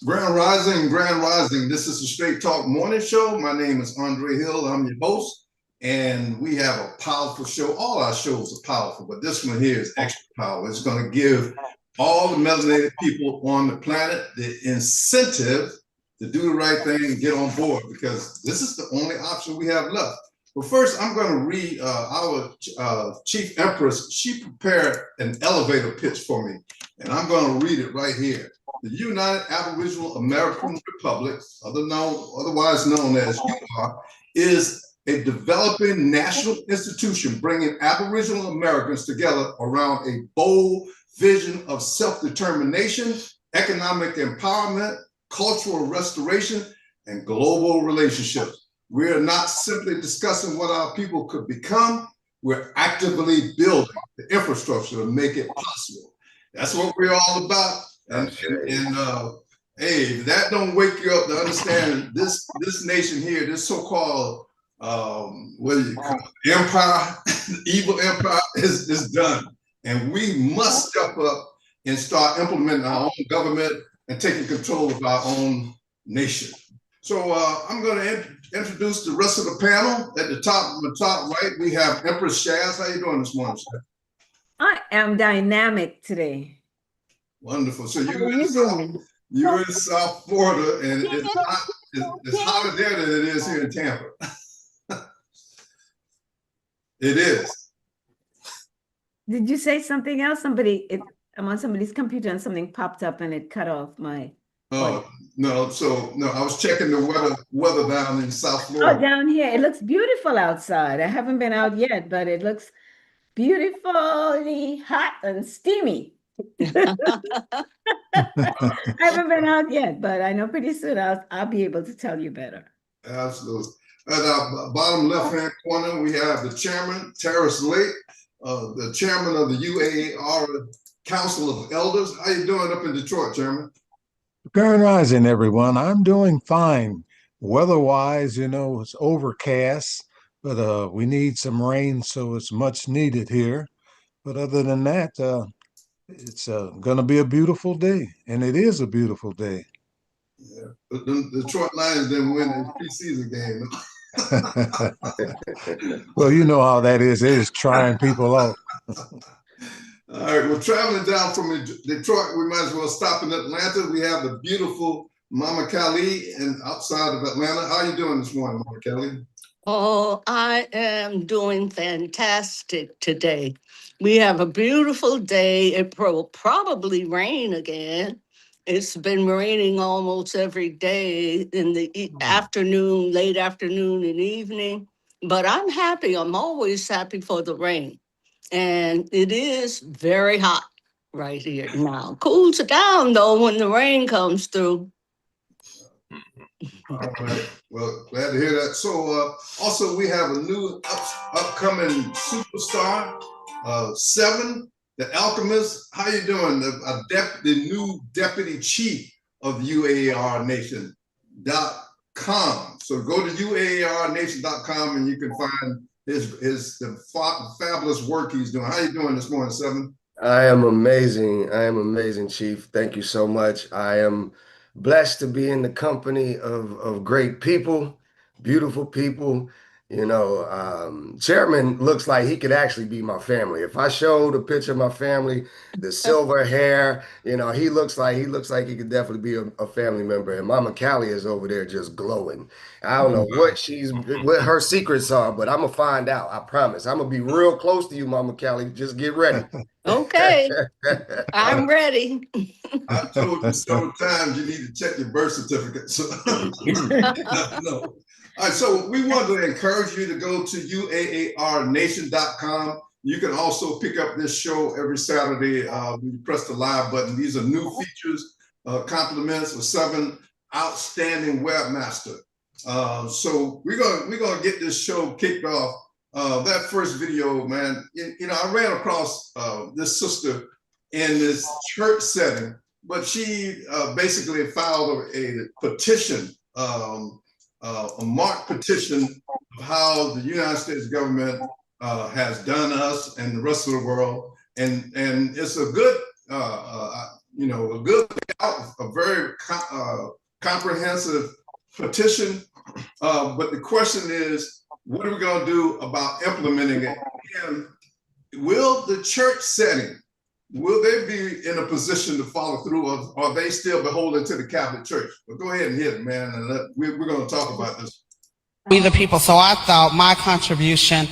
Grand Rising. This is the Straight Talk Morning Show. My name is Andre Hill. I'm your host, and we have a powerful show. All our shows are powerful, but this one here is extra powerful. It's going to give all the melanated people on the planet the incentive to do the right thing and get on board because this is the only option we have left. But first, I'm going to read our Chief Empress. She prepared an elevator pitch for me, and I'm going to read it right here. The United Aboriginal American Republic, otherwise known as UAAR, is a developing national institution bringing Aboriginal Americans together around a bold vision of self-determination, economic empowerment, cultural restoration, and global relationships. We are not simply discussing what our people could become, we're actively building the infrastructure to make it possible. That's what we're all about. And hey, if that don't wake you up to understand this nation here, this so-called what do you call it, empire, evil empire is done. And we must step up and start implementing our own government and taking control of our own nation. So I'm going to introduce the rest of the panel. At the top right, we have Empress Shaz. How you doing this morning, Shaz? I am dynamic today. Wonderful. So you're in South Florida, and it's hotter there than it is here in Tampa. It is. Did you say something else? I'm on somebody's computer and something popped up and it cut off my. Oh, no. So, no, I was checking the weather down in South Florida. Oh, down here. It looks beautiful outside. I haven't been out yet, but it looks beautifully hot and steamy. I haven't been out yet, but I know pretty soon I'll be able to tell you better. Absolutely. At our bottom left-hand corner, we have the chairman, Terrace Lake, the chairman of the UAAR Council of Elders. How you doing up in Detroit, Chairman? Grand Rising, everyone. I'm doing fine. Weather-wise, it's overcast, but we need some rain, so it's much needed here. But other than that, it's going to be a beautiful day, and it is a beautiful day. Yeah, the Detroit Lions didn't win the preseason game. Well, you know how that is. It is trying people out. All right, we're traveling down from Detroit. We might as well stop in Atlanta. We have the beautiful Mama Kelly and outside of Atlanta. How are you doing this morning, Mama Kelly? Oh, I am doing fantastic today. We have a beautiful day. It will probably rain again. It's been raining almost every day in the afternoon, late afternoon and evening. But I'm happy. I'm always happy for the rain. And it is very hot right here now. Cools it down, though, when the rain comes through. All right. Well, glad to hear that. So also we have a new upcoming superstar, Seven, the Alchemist. How you doing? The new deputy chief of UAAR Nation.com. So go to UAARnation.com and you can find the fabulous work he's doing. How you doing this morning, Seven? I am amazing. I am amazing, Chief. Thank you so much. I am blessed to be in the company of great people, beautiful people. Chairman looks like he could actually be my family. If I showed a picture of my family, the silver hair, he looks like he could definitely be a family member. And Mama Callie is over there just glowing. I don't know what her secrets are, but I'm gonna find out. I promise. I'm gonna be real close to you, Mama Callie. Just get ready. Okay, I'm ready. I told you several times you need to check your birth certificate. So no. All right, so we want to encourage you to go to UAARnation.com. You can also pick up this show every Saturday when you press the live button. These are new features, compliments of Seven outstanding webmaster. So we're gonna get this show kicked off. That first video, man, I ran across this sister in this church setting, but she basically filed a petition, a mock petition of how the United States government has done us and the rest of the world, and it's a good, a good thing out a very comprehensive petition, but the question is, what are we going to do about implementing it? And will the church setting, will they be in a position to follow through, or are they still beholden to the Catholic Church? But go ahead and hit it, man, and we're going to talk about this. We the people. So I thought my contribution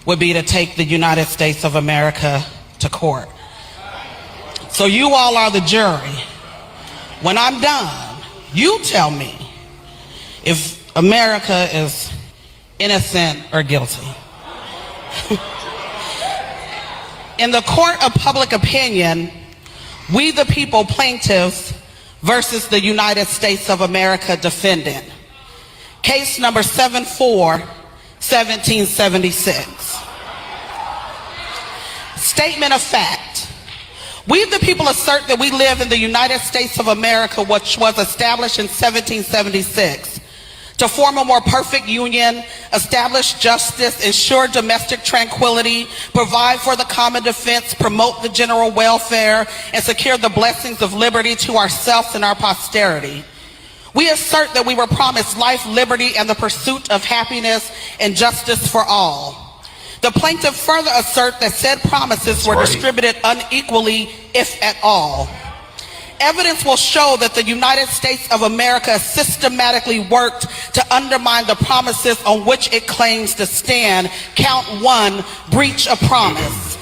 would be to take the United States of America to court. So you all are the jury. When I'm done, you tell me if America is innocent or guilty. In the court of public opinion, we the people plaintiffs versus the United States of America defendant. Case number 74-1776. Statement of fact. We the people assert that we live in the United States of America, which was established in 1776 to form a more perfect union, establish justice, ensure domestic tranquility, provide for the common defense, promote the general welfare, and secure the blessings of liberty to ourselves and our posterity. We assert that we were promised life, liberty, and the pursuit of happiness and justice for all. The plaintiff further assert that said promises were distributed unequally, if at all. Evidence will show that the United States of America systematically worked to undermine the promises on which it claims to stand. Count 1, breach of promise.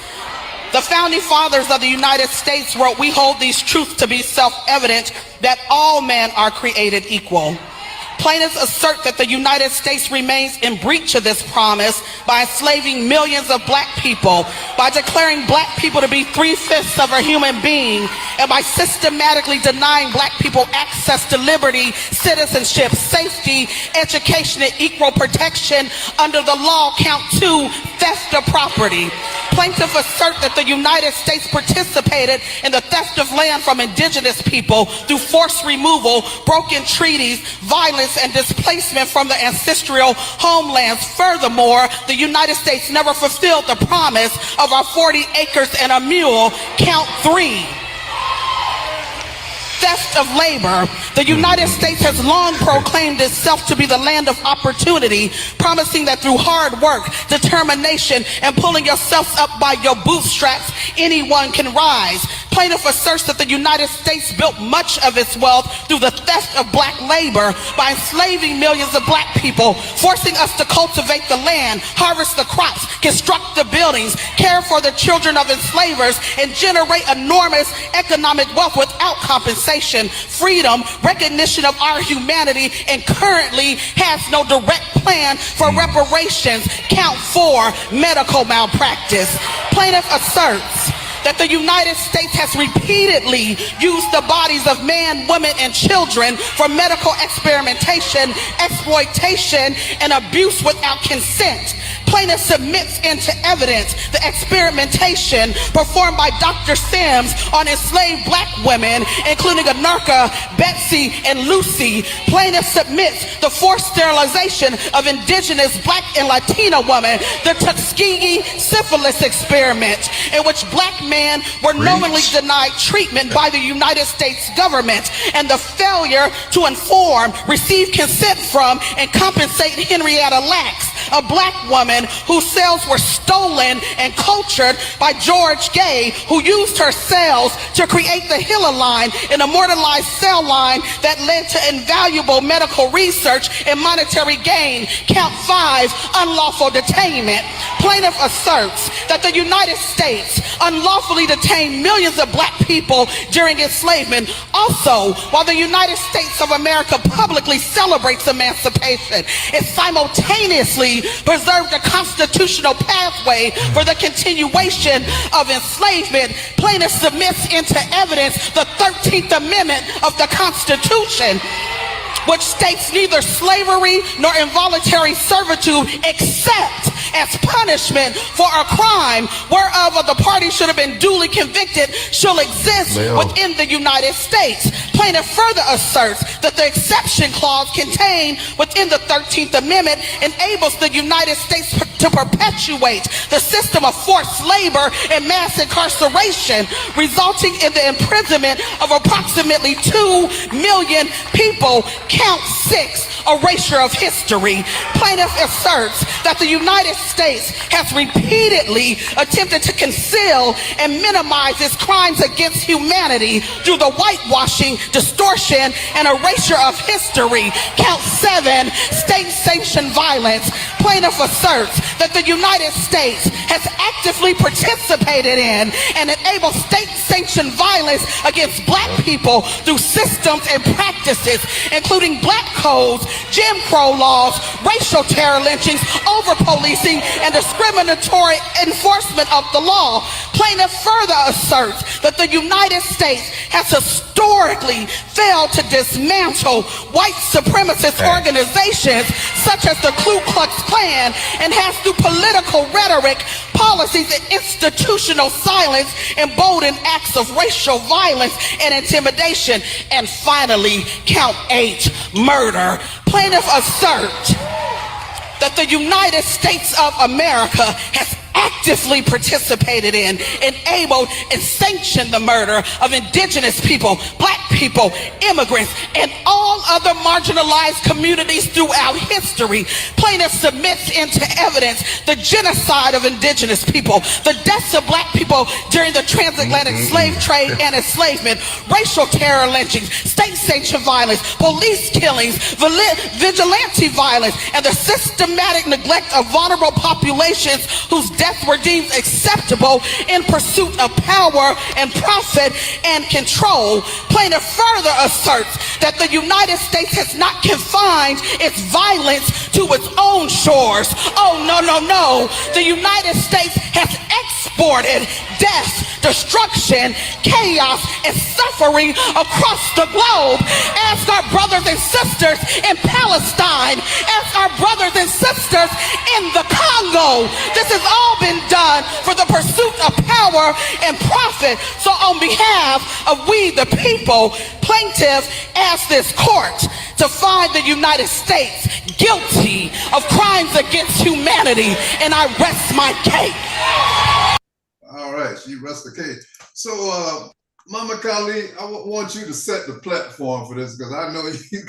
The founding fathers of the United States wrote, "We hold these truths to be self-evident, that all men are created equal." Plaintiffs assert that the United States remains in breach of this promise by enslaving millions of black people, by declaring black people to be 3/5 of a human being, and by systematically denying black people access to liberty, citizenship, safety, education, and equal protection under the law. Count 2, theft of property. Plaintiffs assert that the United States participated in the theft of land from indigenous people through forced removal, broken treaties, violence, and displacement from the ancestral homelands. Furthermore, the United States never fulfilled the promise of our 40 acres and a mule. Count 3. Theft of labor. The United States has long proclaimed itself to be the land of opportunity, promising that through hard work, determination, and pulling yourself up by your bootstraps, anyone can rise. Plaintiff asserts that the United States built much of its wealth through the theft of black labor by enslaving millions of black people, forcing us to cultivate the land, harvest the crops, construct the buildings, care for the children of enslavers, and generate enormous economic wealth without compensation, freedom, recognition of our humanity, and currently has no direct plan for reparations. Count 4, medical malpractice. Plaintiff asserts that the United States has repeatedly used the bodies of men, women, and children for medical experimentation, exploitation, and abuse without consent. Plaintiff submits into evidence the experimentation performed by Dr. Sims on enslaved black women, including Anarcha, Betsy, and Lucy. Plaintiff submits the forced sterilization of indigenous black and Latina women, the Tuskegee syphilis experiment, in which black men were knowingly denied treatment by the United States government, and the failure to inform, receive consent from, and compensate Henrietta Lacks, a black woman whose cells were stolen and cultured by George Gay, who used her cells to create the HeLa line, an immortalized cell line that led to invaluable medical research and monetary gain. Count 5, unlawful detainment. Plaintiff asserts that the United States unlawfully detained millions of black people during enslavement. Also, while the United States of America publicly celebrates emancipation, it simultaneously preserved a constitutional pathway for the continuation of enslavement. Plaintiff submits into evidence the 13th Amendment of the Constitution, which states neither slavery nor involuntary servitude except, as punishment for a crime whereof the party should have been duly convicted shall exist within the United States. Plaintiff further asserts that the exception clause contained within the 13th Amendment enables the United States to perpetuate the system of forced labor and mass incarceration, resulting in the imprisonment of approximately 2 million people. Count 6, erasure of history. Plaintiff asserts that the United States has repeatedly attempted to conceal and minimize its crimes against humanity through the whitewashing, distortion, and erasure of history. Count 7, state-sanctioned violence. Plaintiff asserts that the United States has actively participated in and enabled state-sanctioned violence against black people through systems and practices, including black codes, Jim Crow laws, racial terror lynchings, over-policing, and discriminatory enforcement of the law. Plaintiff further asserts that the United States has historically failed to dismantle white supremacist organizations such as the Ku Klux Klan, and has through political rhetoric, policies, and institutional silence emboldened acts of racial violence and intimidation. And finally, count 8, murder. Plaintiff assert that the United States of America has actively participated in, enabled, and sanctioned the murder of indigenous people, black people, immigrants, and all other marginalized communities throughout history. Plaintiff submits into evidence the genocide of indigenous people, the deaths of black people during the transatlantic slave trade and enslavement, racial terror lynchings, state-sanctioned violence, police killings, vigilante violence, and the systematic neglect of vulnerable populations whose deaths were deemed acceptable in pursuit of power and profit and control. Plaintiff further asserts that the United States has not confined its violence to its own shores. Oh, no, no, no. The United States has exported death, destruction, chaos, and suffering across the globe. Ask our brothers and sisters in Palestine. Ask our brothers and sisters in the Congo. This has all been done for the pursuit of power and profit. So on behalf of we the people, plaintiff asks this court to find the United States guilty of crimes against humanity, and I rest my case. All right, she rests the case. So, Mama Kali, I want you to set the platform for this, because I know you.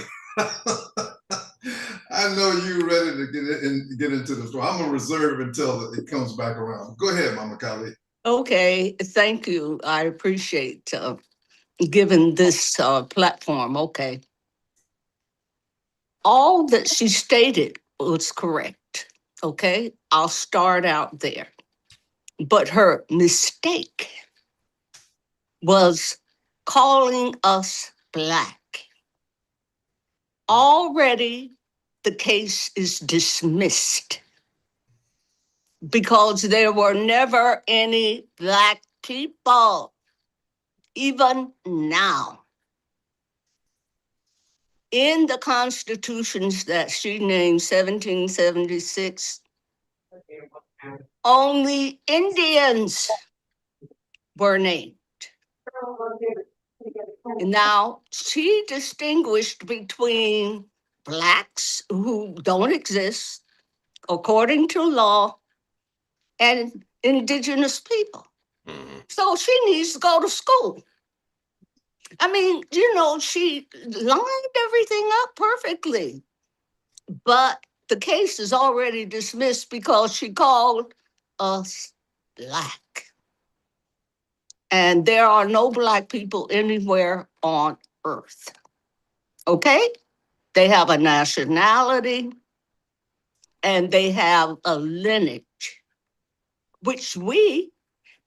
I know you're ready to get into the story. I'm gonna reserve until it comes back around. Go ahead, Mama Kali. Okay, thank you. I appreciate giving this platform. Okay. All that she stated was correct. Okay, I'll start out there. But her mistake was calling us Black. Already the case is dismissed because there were never any Black people, even now. In the constitutions that she named, 1776, only Indians were named. Now, she distinguished between Blacks who don't exist according to law and indigenous people. So she needs to go to school. I mean, you know, she lined everything up perfectly, but the case is already dismissed because she called us Black. And there are no Black people anywhere on earth. Okay? They have a nationality and they have a lineage, which we,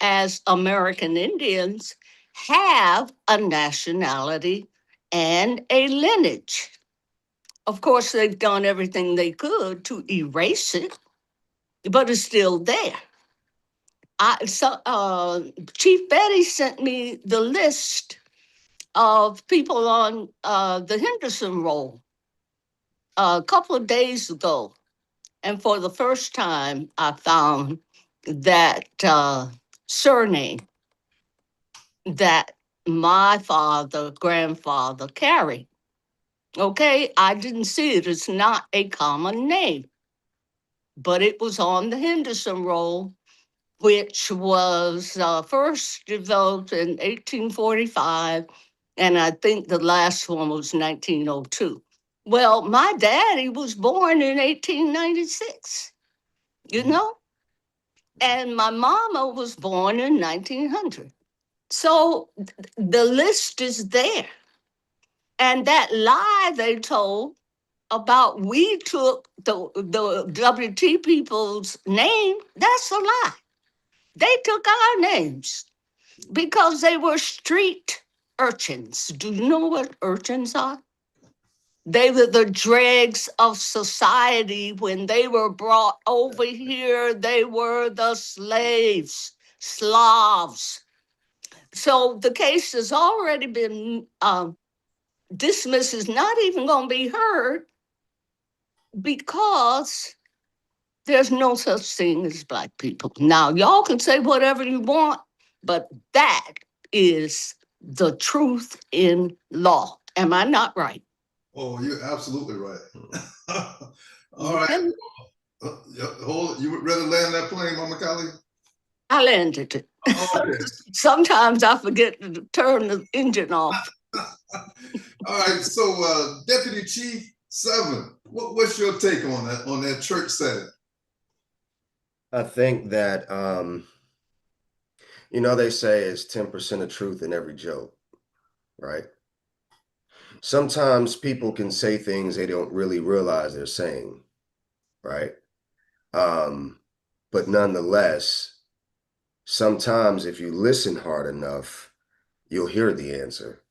as American Indians, have a nationality and a lineage. Of course, they've done everything they could to erase it, but it's still there. Chief Betty sent me the list of people on the Henderson roll a couple of days ago. And for the first time, I found that surname that my grandfather carried. Okay, I didn't see it. It's not a common name, but it was on the Henderson roll, which was first developed in 1845, and I think the last one was 1902. Well, my daddy was born in 1896, you know, and my mama was born in 1900. So the list is there. And that lie they told about we took the WT people's name, that's a lie. They took our names because they were street urchins. Do you know what urchins are? They were the dregs of society. When they were brought over here, they were the slaves, Slavs. So the case has already been dismissed, is not even going to be heard because there's no such thing as Black people. Now, y'all can say whatever you want, but that is the truth in law. Am I not right? Oh, you're absolutely right. All right. And Hold. You would rather land that plane, Mama Callie? I landed it. Okay. Sometimes I forget to turn the engine off. All right. So, Deputy Chief 7, what's your take on that church setting? I think that, you know, they say it's 10% of truth in every joke, right? Sometimes people can say things they don't really realize they're saying, right? But nonetheless, sometimes if you listen hard enough, you'll hear the answer.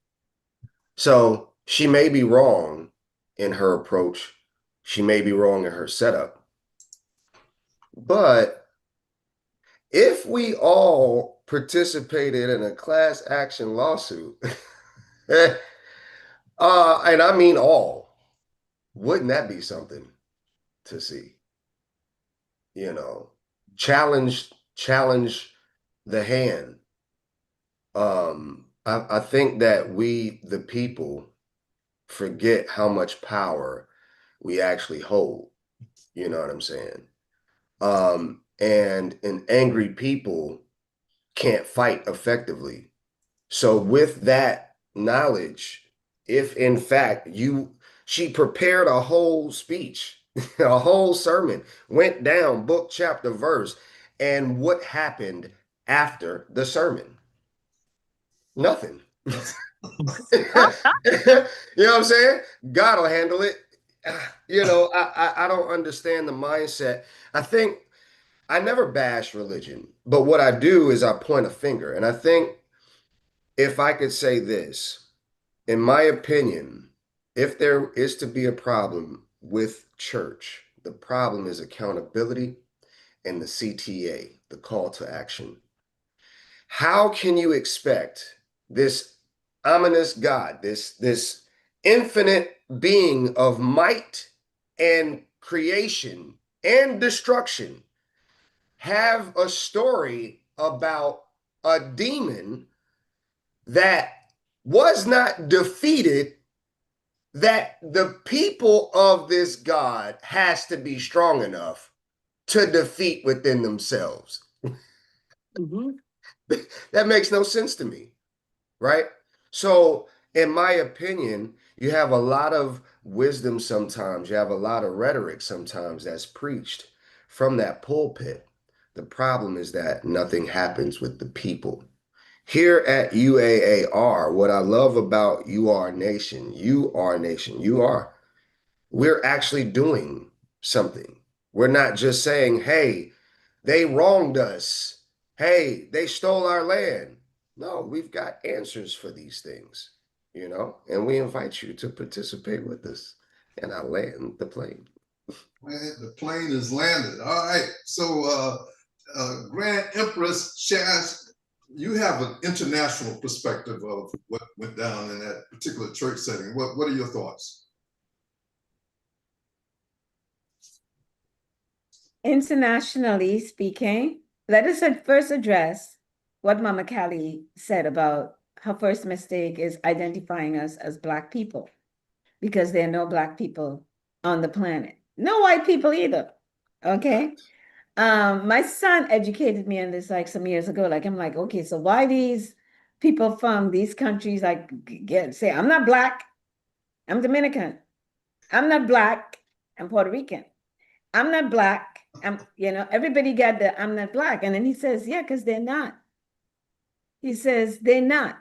So she may be wrong in her approach. She may be wrong in her setup. But if we all participated in a class action lawsuit, and I mean all, wouldn't that be something to see? You know, challenge the hand. I think that we, the people, forget how much power we actually hold. You know what I'm saying? And an angry people can't fight effectively. So with that knowledge, if in fact she prepared a whole speech, a whole sermon, went down book, chapter, verse, and what happened after the sermon? Nothing. You know what I'm saying? God will handle it. You know, I don't understand the mindset. I think I never bash religion, but what I do is I point a finger. And I think if I could say this, in my opinion, if there is to be a problem with church, the problem is accountability and the CTA, the call to action. How can you expect this ominous God, this infinite being of might and creation and destruction, have a story about a demon that was not defeated, that the people of this God has to be strong enough to defeat within themselves? Mm-hmm. That makes no sense to me, right? So, in my opinion, you have a lot of wisdom sometimes, you have a lot of rhetoric sometimes that's preached from that pulpit. The problem is that nothing happens with the people. Here at UAAR, what I love about UAAR Nation, we're actually doing something. We're not just saying, hey, they wronged us. Hey, they stole our land. No, we've got answers for these things, you know, and we invite you to participate with us. And I land the plane. The plane is landed. All right. So, Grand Empress Shaz, you have an international perspective of what went down in that particular church setting. What are your thoughts? Internationally speaking, let us first address what Mama Callie said about her first mistake is identifying us as Black people, because there are no Black people on the planet. No white people either. Okay. My son educated me on this like some years ago. Like, I'm like, okay, so why these people from these countries like say, I'm not Black, I'm Dominican. I'm not Black, I'm Puerto Rican. I'm not Black. Everybody got the I'm not Black. And then he says, yeah, because they're not. He says they're not.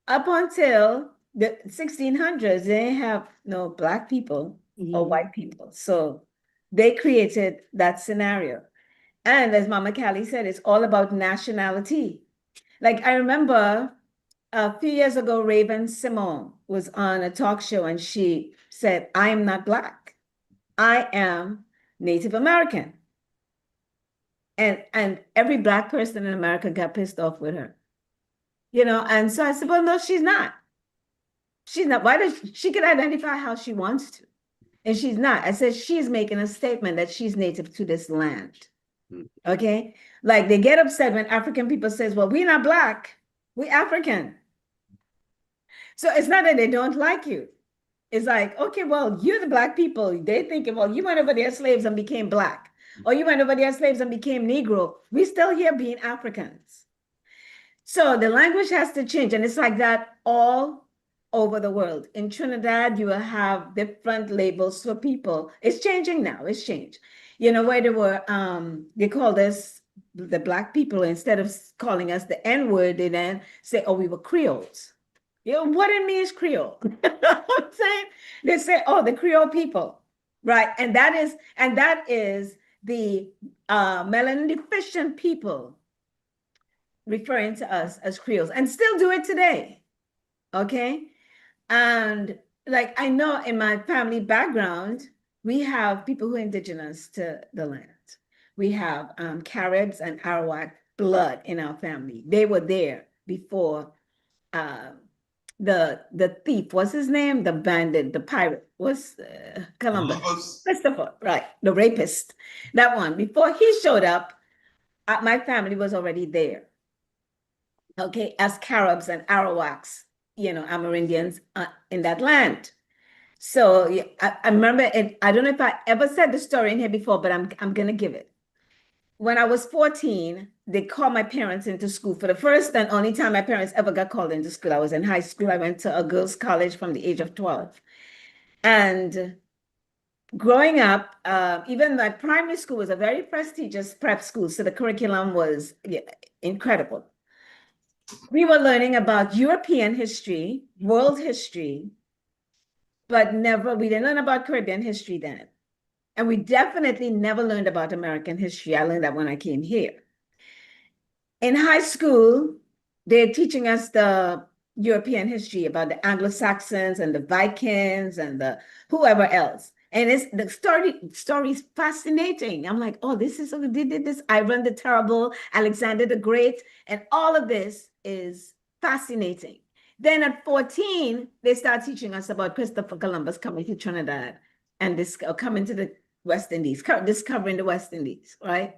Up until the 1600s, they didn't have no Black people or white people. So they created that scenario. And as Mama Callie said, it's all about nationality. Like I remember a few years ago, Raven Simone was on a talk show and she said, I am not Black. I am Native American. And every Black person in America got pissed off with her. And so I said, well, no, she's not. She's not. Why does she can identify how she wants to? And she's not. I said she's making a statement that she's native to this land. Okay. Like they get upset when African people says, well, we're not Black, we're African. So it's not that they don't like you. It's like, okay, well, you're the Black people. They think, well, you went over there slaves and became Black, or you went over there slaves and became Negro. We're still here being Africans. So the language has to change. And it's like that all over the world. In Trinidad, you will have different labels for people. It's changing now. It's changed. Where they were, they called us the Black people. Instead of calling us the N-word, they then say, oh, we were Creoles. What it means Creole. I'm saying they say, oh, the Creole people, right? And that is the melanin deficient people referring to us as Creoles, and still do it today. Okay, and like I know in my family background, we have people who are indigenous to the land. We have Caribs and Arawak blood in our family. They were there before. The thief, what's his name? The bandit, the pirate, what's Columbus? Christopher, right? The rapist, that one. Before he showed up, my family was already there. Okay, as Caribs and Arawaks, Amerindians in that land. So I remember it. I don't know if I ever said the story in here before, but I'm gonna give it. When I was 14, they called my parents into school. For the first and only time my parents ever got called into school, I was in high school. I went to a girls' college from the age of 12. And growing up, even my primary school was a very prestigious prep school. So the curriculum was incredible. We were learning about European history, world history, but we didn't learn about Caribbean history then. And we definitely never learned about American history. I learned that when I came here. In high school, they're teaching us the European history about the Anglo-Saxons and the Vikings and the whoever else. And the story is fascinating. I'm like, oh, this is who did this. Ivan the Terrible, Alexander the Great, and all of this is fascinating. Then at 14, they start teaching us about Christopher Columbus coming to Trinidad and coming to the West Indies, discovering the West Indies, right?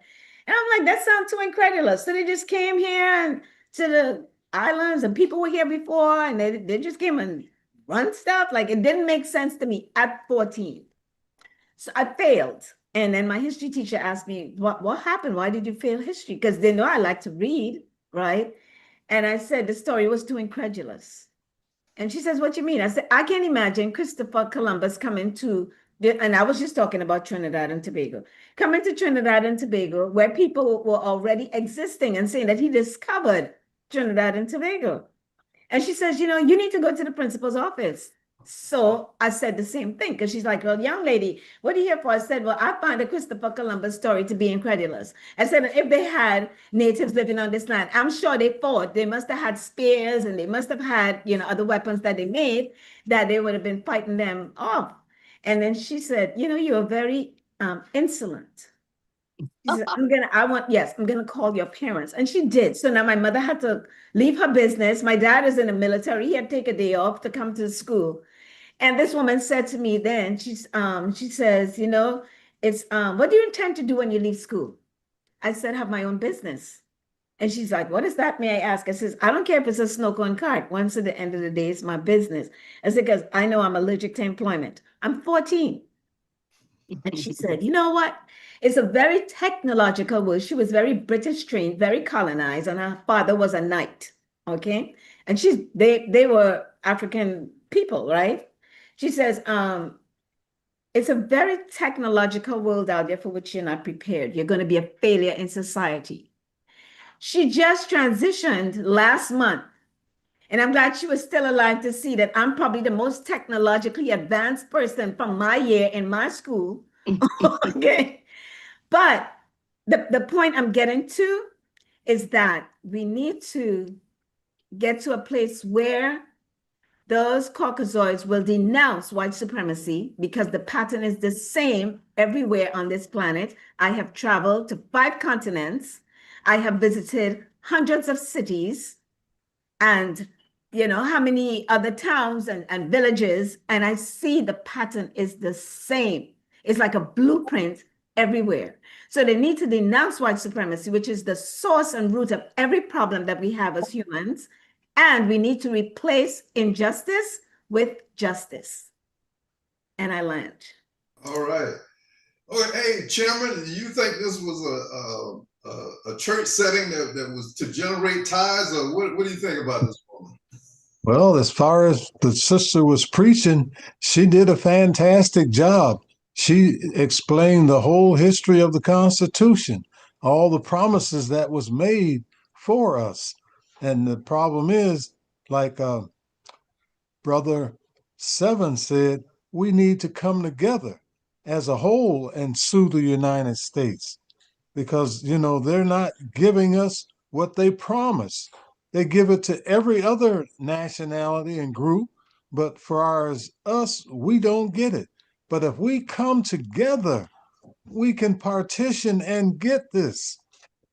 And I'm like, that sounds too incredulous. So they just came here and to the islands, and people were here before, and they just came and run stuff. Like it didn't make sense to me at 14. So I failed. And then my history teacher asked me, what happened? Why did you fail history? Because they know I like to read, right? And I said the story was too incredulous. And she says, what you mean? I said, I can't imagine Christopher Columbus coming to, and I was just talking about Trinidad and Tobago, coming to Trinidad and Tobago where people were already existing and saying that he discovered Trinidad and Tobago. And she says, you need to go to the principal's office. So I said the same thing because she's like, well, young lady, what are you here for? I said, well, I find the Christopher Columbus story to be incredulous. I said, if they had natives living on this land, I'm sure they fought. They must have had spears and they must have had, other weapons that they made that they would have been fighting them off. And then she said, you're very insolent. She said, I'm gonna call your parents. And she did. So now my mother had to leave her business. My dad is in the military. He had to take a day off to come to school. And this woman said to me then, she says, It's what do you intend to do when you leave school? I said, have my own business. And she's like, what is that? May I ask? I says, I don't care if it's a snow cone cart. Once at the end of the day, it's my business. I said, because I know I'm allergic to employment. I'm 14. And she said, you know what? It's a very technological world. She was very British trained, very colonized, and her father was a knight. Okay. And they were African people, right? She says, it's a very technological world out there for which you're not prepared. You're going to be a failure in society. She just transitioned last month. And I'm glad she was still alive to see that I'm probably the most technologically advanced person from my year in my school. Okay. But the point I'm getting to is that we need to get to a place where those Caucasoids will denounce white supremacy because the pattern is the same everywhere on this planet. I have traveled to 5 continents. I have visited hundreds of cities and how many other towns and villages, and I see the pattern is the same. It's like a blueprint everywhere. So they need to denounce white supremacy, which is the source and root of every problem that we have as humans. And we need to replace injustice with justice. And I land. All right. Oh, hey, Chairman, do you think this was a church setting that was to generate ties, or what do you think about this woman? Well, as far as the sister was preaching, she did a fantastic job. She explained the whole history of the Constitution, all the promises that was made for us. And the problem is, like Brother Seven said, we need to come together as a whole and sue the United States because, they're not giving us what they promise. They give it to every other nationality and group, but for us, we don't get it. But if we come together, we can partition and get this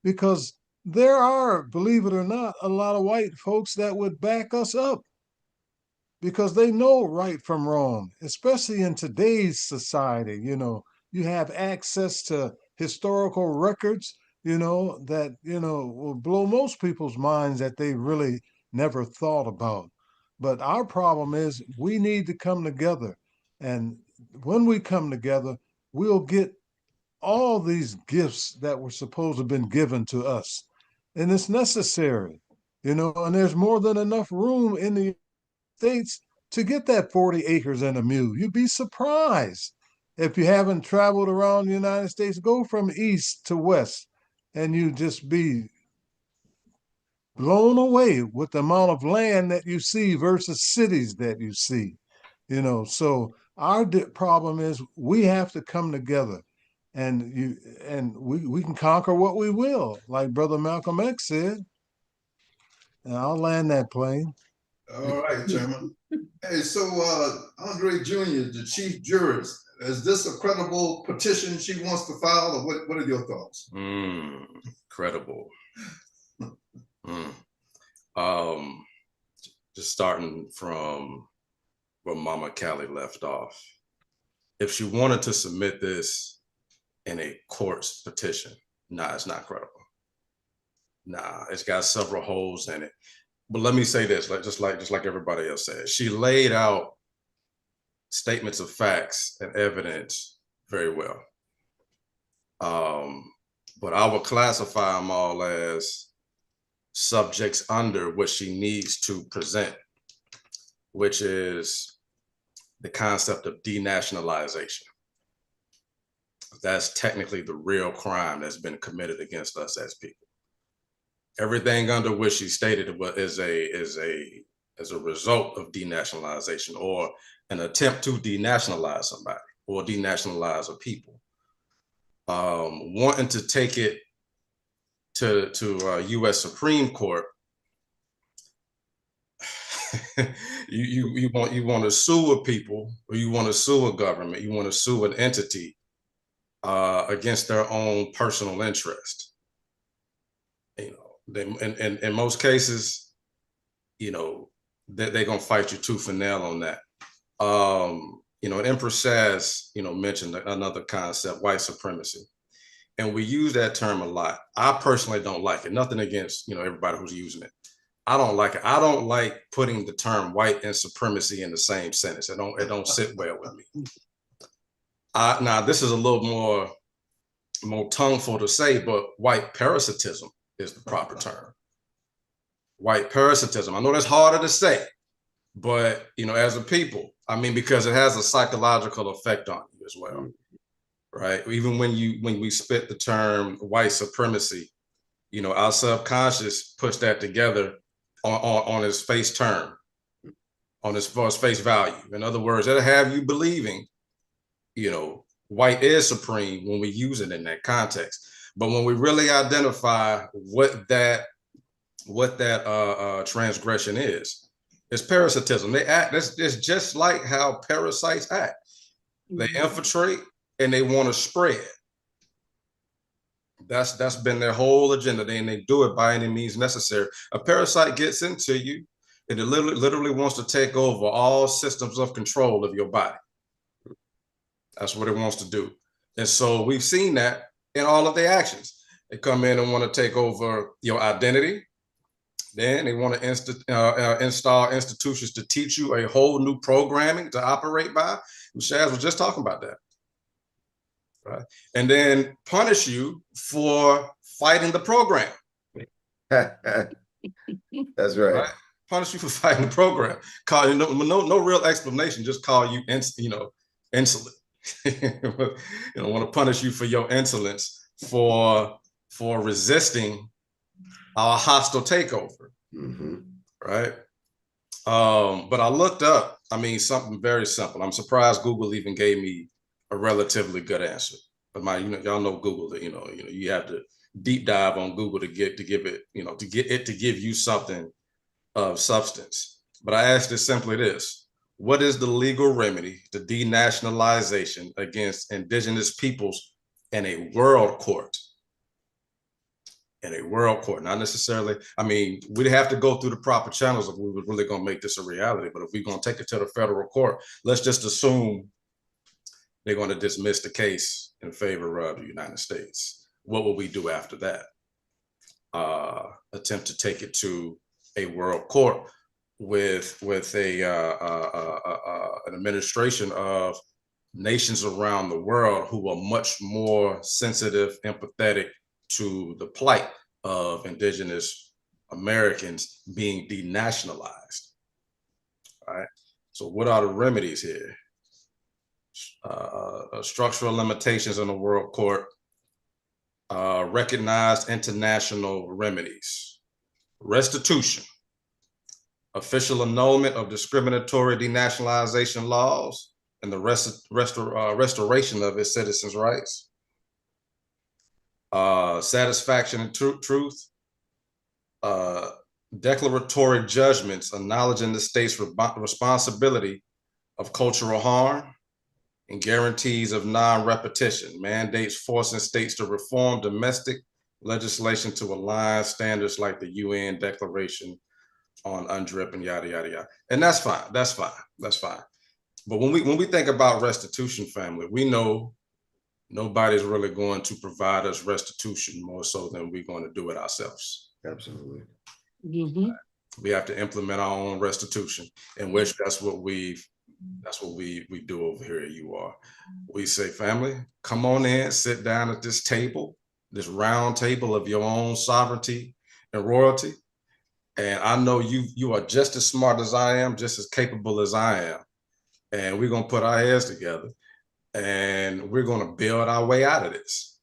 because there are, believe it or not, a lot of white folks that would back us up because they know right from wrong, especially in today's society. You have access to historical records, that will blow most people's minds that they really never thought about. But our problem is we need to come together. And when we come together, we'll get all these gifts that were supposed to have been given to us. And it's necessary, and there's more than enough room in the States to get that 40 acres and a mule. You'd be surprised if you haven't traveled around the United States. Go from east to west, and you just be blown away with the amount of land that you see versus cities that you see. So our problem is we have to come together, and we can conquer what we will, like Brother Malcolm X said. And I'll land that plane. All right, Chairman. Hey, so Andre Jr., the chief jurist, is this a credible petition she wants to file, or what are your thoughts? Credible. Just starting from where Mama Callie left off. If she wanted to submit this in a court's petition, nah, it's not credible. Nah, it's got several holes in it. But let me say this, just like everybody else said, she laid out statements of facts and evidence very well. But I would classify them all as subjects under what she needs to present, which is the concept of denationalization. That's technically the real crime that's been committed against us as people. Everything under which she stated is a result of denationalization or an attempt to denationalize somebody or denationalize a people. Wanting to take it to U.S. Supreme Court, you want to sue a people, or you want to sue a government, you want to sue an entity against their own personal interest. In most cases, they're gonna fight you tooth and nail on that. and Empress Shaz, mentioned another concept, white supremacy. And we use that term a lot. I personally don't like it. Nothing against, everybody who's using it. I don't like it. I don't like putting the term white and supremacy in the same sentence. It don't sit well with me. Now, this is a little more tongueful to say, but white parasitism is the proper term. White parasitism. I know that's harder to say, but, as a people, because it has a psychological effect on you as well. Right. Even when we spit the term white supremacy, our subconscious puts that together on its face term, on its face value. In other words, it'll have you believing, white is supreme when we use it in that context. But when we really identify what that transgression is, it's parasitism. They act. It's just like how parasites act. They infiltrate and they want to spread. That's been their whole agenda. They do it by any means necessary. A parasite gets into you, and it literally wants to take over all systems of control of your body. That's what it wants to do. And so we've seen that in all of their actions. They come in and want to take over your identity. Then they want to install institutions to teach you a whole new programming to operate by. Shaz was just talking about that. Right. And then punish you for fighting the program. That's right. Punish you for fighting the program. Call you no real explanation. Just call you insolent. Want to punish you for your insolence for resisting our hostile takeover. Right. But I looked up. Something very simple. I'm surprised Google even gave me a relatively good answer. But y'all know Google, you have to deep dive on Google to give it to give you something of substance. But I asked it simply this: what is the legal remedy to denationalization against indigenous peoples in a world court? In a world court, not necessarily. We'd have to go through the proper channels if we were really going to make this a reality. But if we're going to take it to the federal court, let's just assume they're going to dismiss the case in favor of the United States. What will we do after that? Attempt to take it to a world court with an administration of nations around the world who are much more sensitive, empathetic to the plight of indigenous Americans being denationalized. All right. So what are the remedies here? Structural limitations in the world court, recognized international remedies, restitution, official annulment of discriminatory denationalization laws, and the restoration of its citizens' rights, satisfaction and truth, declaratory judgments acknowledging the state's responsibility of cultural harm, and guarantees of non-repetition, mandates forcing states to reform domestic legislation to align standards like the UN Declaration on UNDRIP and yada, yada, yada. And that's fine. But when we think about restitution, family, we know nobody's really going to provide us restitution more so than we're going to do it ourselves. Absolutely. We have to implement our own restitution, in which that's what we do over here at UAAR. We say, family, come on in, sit down at this table, this round table of your own sovereignty and royalty. And I know you are just as smart as I am, just as capable as I am. And we're going to put our heads together and we're going to build our way out of this.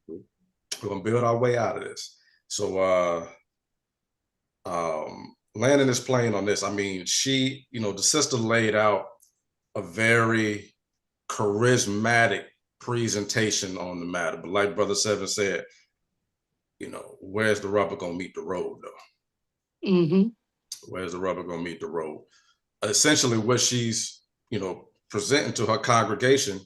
We're going to build our way out of this. So landing this plane on this, she, the sister laid out a very charismatic presentation on the matter. But like Brother Seven said, where's the rubber gonna meet the road though? Where's the rubber gonna meet the road? Essentially what she's, presenting to her congregation,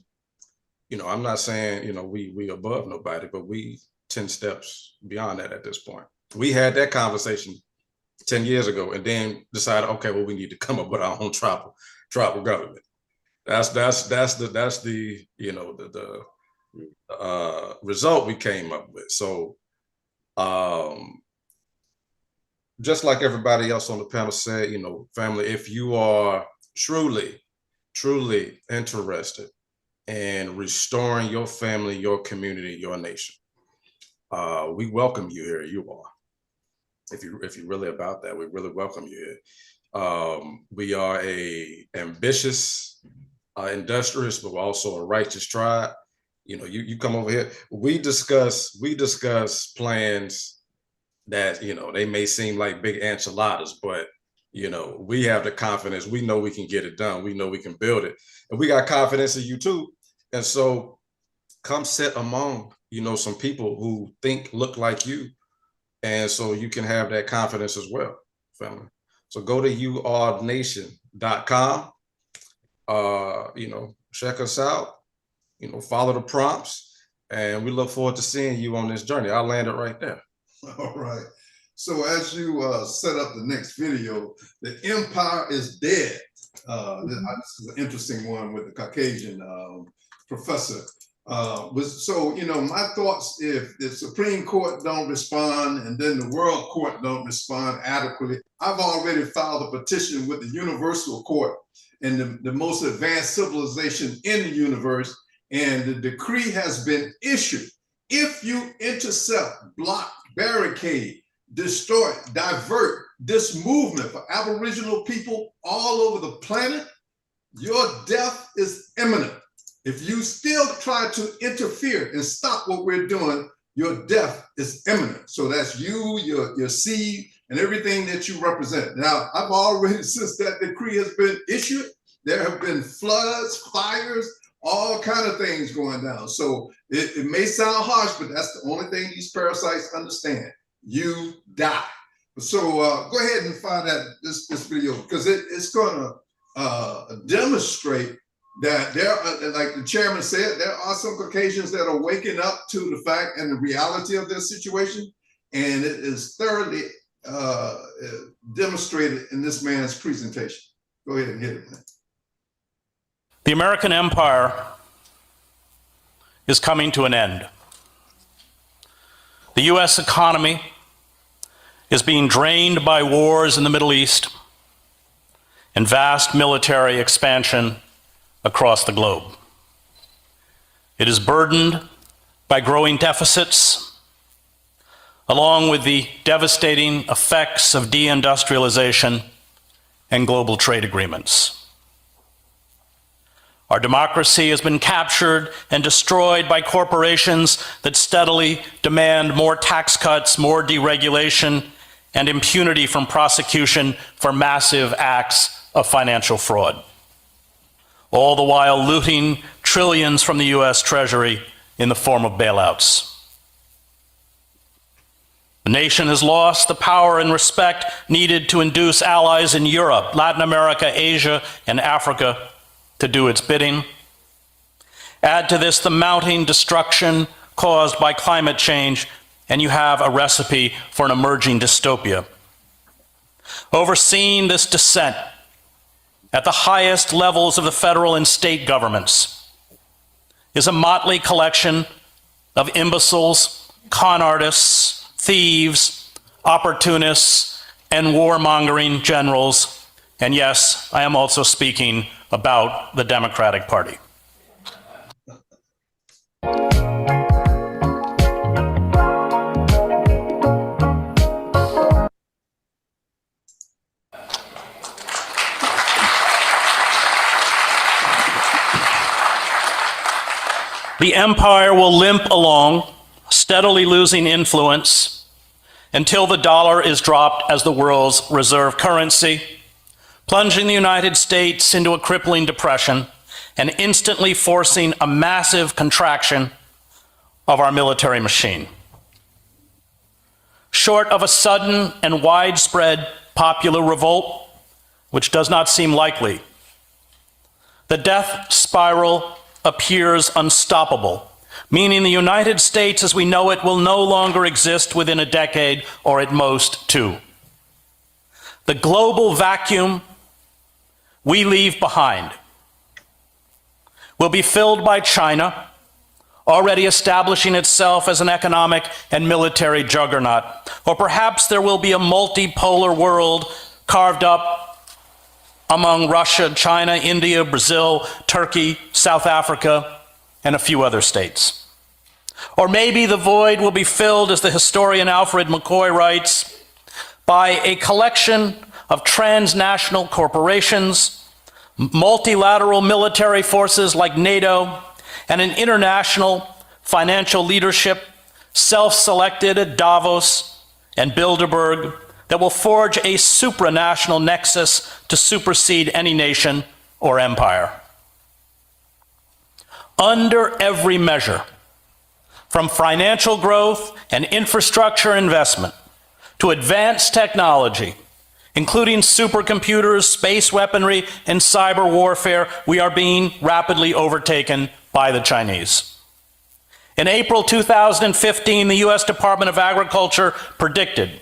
I'm not saying, we above nobody, but we 10 steps beyond that at this point. We had that conversation 10 years ago and then decided, okay, well, we need to come up with our own tribal government. That's the you know the result we came up with. So just like everybody else on the panel said, you know, family, if you are truly interested in restoring your family, your community, your nation, we welcome you here. You are. If you're really about that, we really welcome you here. We are a ambitious, industrious, but also a righteous tribe. You know, you come over here. We discuss plans that, you know, they may seem like big enchiladas, but you know, we have the confidence. We know we can get it done. We know we can build it, and we got confidence in you too. And so, come sit among, you know, some people who look like you, and so you can have that confidence as well, family. So go to uarnation.com. You know, check us out. You know, follow the prompts, and we look forward to seeing you on this journey. I'll land it right there. All right. So as you set up the next video, the empire is dead. This is an interesting one with the Caucasian professor. So, you know, my thoughts, if the Supreme Court don't respond and then the World Court don't respond adequately, I've already filed a petition with the Universal Court and the most advanced civilization in the universe, and the decree has been issued. If you intercept, block, barricade, distort, divert this movement for Aboriginal people all over the planet, your death is imminent. If you still try to interfere and stop what we're doing, your death is imminent. So that's you, your seed, and everything that you represent. Now, I've already, since that decree has been issued, there have been floods, fires, all kind of things going down. So it may sound harsh, but that's the only thing these parasites understand. You die. So go ahead and find this video, because it's going to demonstrate that there are, like the chairman said, there are some Caucasians that are waking up to the fact and the reality of their situation, and it is thoroughly demonstrated in this man's presentation. Go ahead and hit it, man. The American empire is coming to an end. The U.S. economy is being drained by wars in the Middle East and vast military expansion across the globe. It is burdened by growing deficits, along with the devastating effects of deindustrialization and global trade agreements. Our democracy has been captured and destroyed by corporations that steadily demand more tax cuts, more deregulation, and impunity from prosecution for massive acts of financial fraud, all the while looting trillions from the U.S. Treasury in the form of bailouts. The nation has lost the power and respect needed to induce allies in Europe, Latin America, Asia, and Africa to do its bidding. Add to this the mounting destruction caused by climate change, and you have a recipe for an emerging dystopia. Overseeing this descent at the highest levels of the federal and state governments is a motley collection of imbeciles, con artists, thieves, opportunists, and warmongering generals. And yes, I am also speaking about the Democratic Party. The empire will limp along, steadily losing influence until the dollar is dropped as the world's reserve currency, plunging the United States into a crippling depression and instantly forcing a massive contraction of our military machine. Short of a sudden and widespread popular revolt, which does not seem likely, the death spiral appears unstoppable, meaning the United States as we know it will no longer exist within a decade, or at most 2. The global vacuum we leave behind will be filled by China, already establishing itself as an economic and military juggernaut. Or perhaps there will be a multipolar world carved up among Russia, China, India, Brazil, Turkey, South Africa, and a few other states. Or maybe the void will be filled, as the historian Alfred McCoy writes, by a collection of transnational corporations, multilateral military forces like NATO, and an international financial leadership self-selected at Davos and Bilderberg that will forge a supranational nexus to supersede any nation or empire. Under every measure, from financial growth and infrastructure investment to advanced technology, including supercomputers, space weaponry, and cyber warfare, we are being rapidly overtaken by the Chinese. In April 2015, the US Department of Agriculture predicted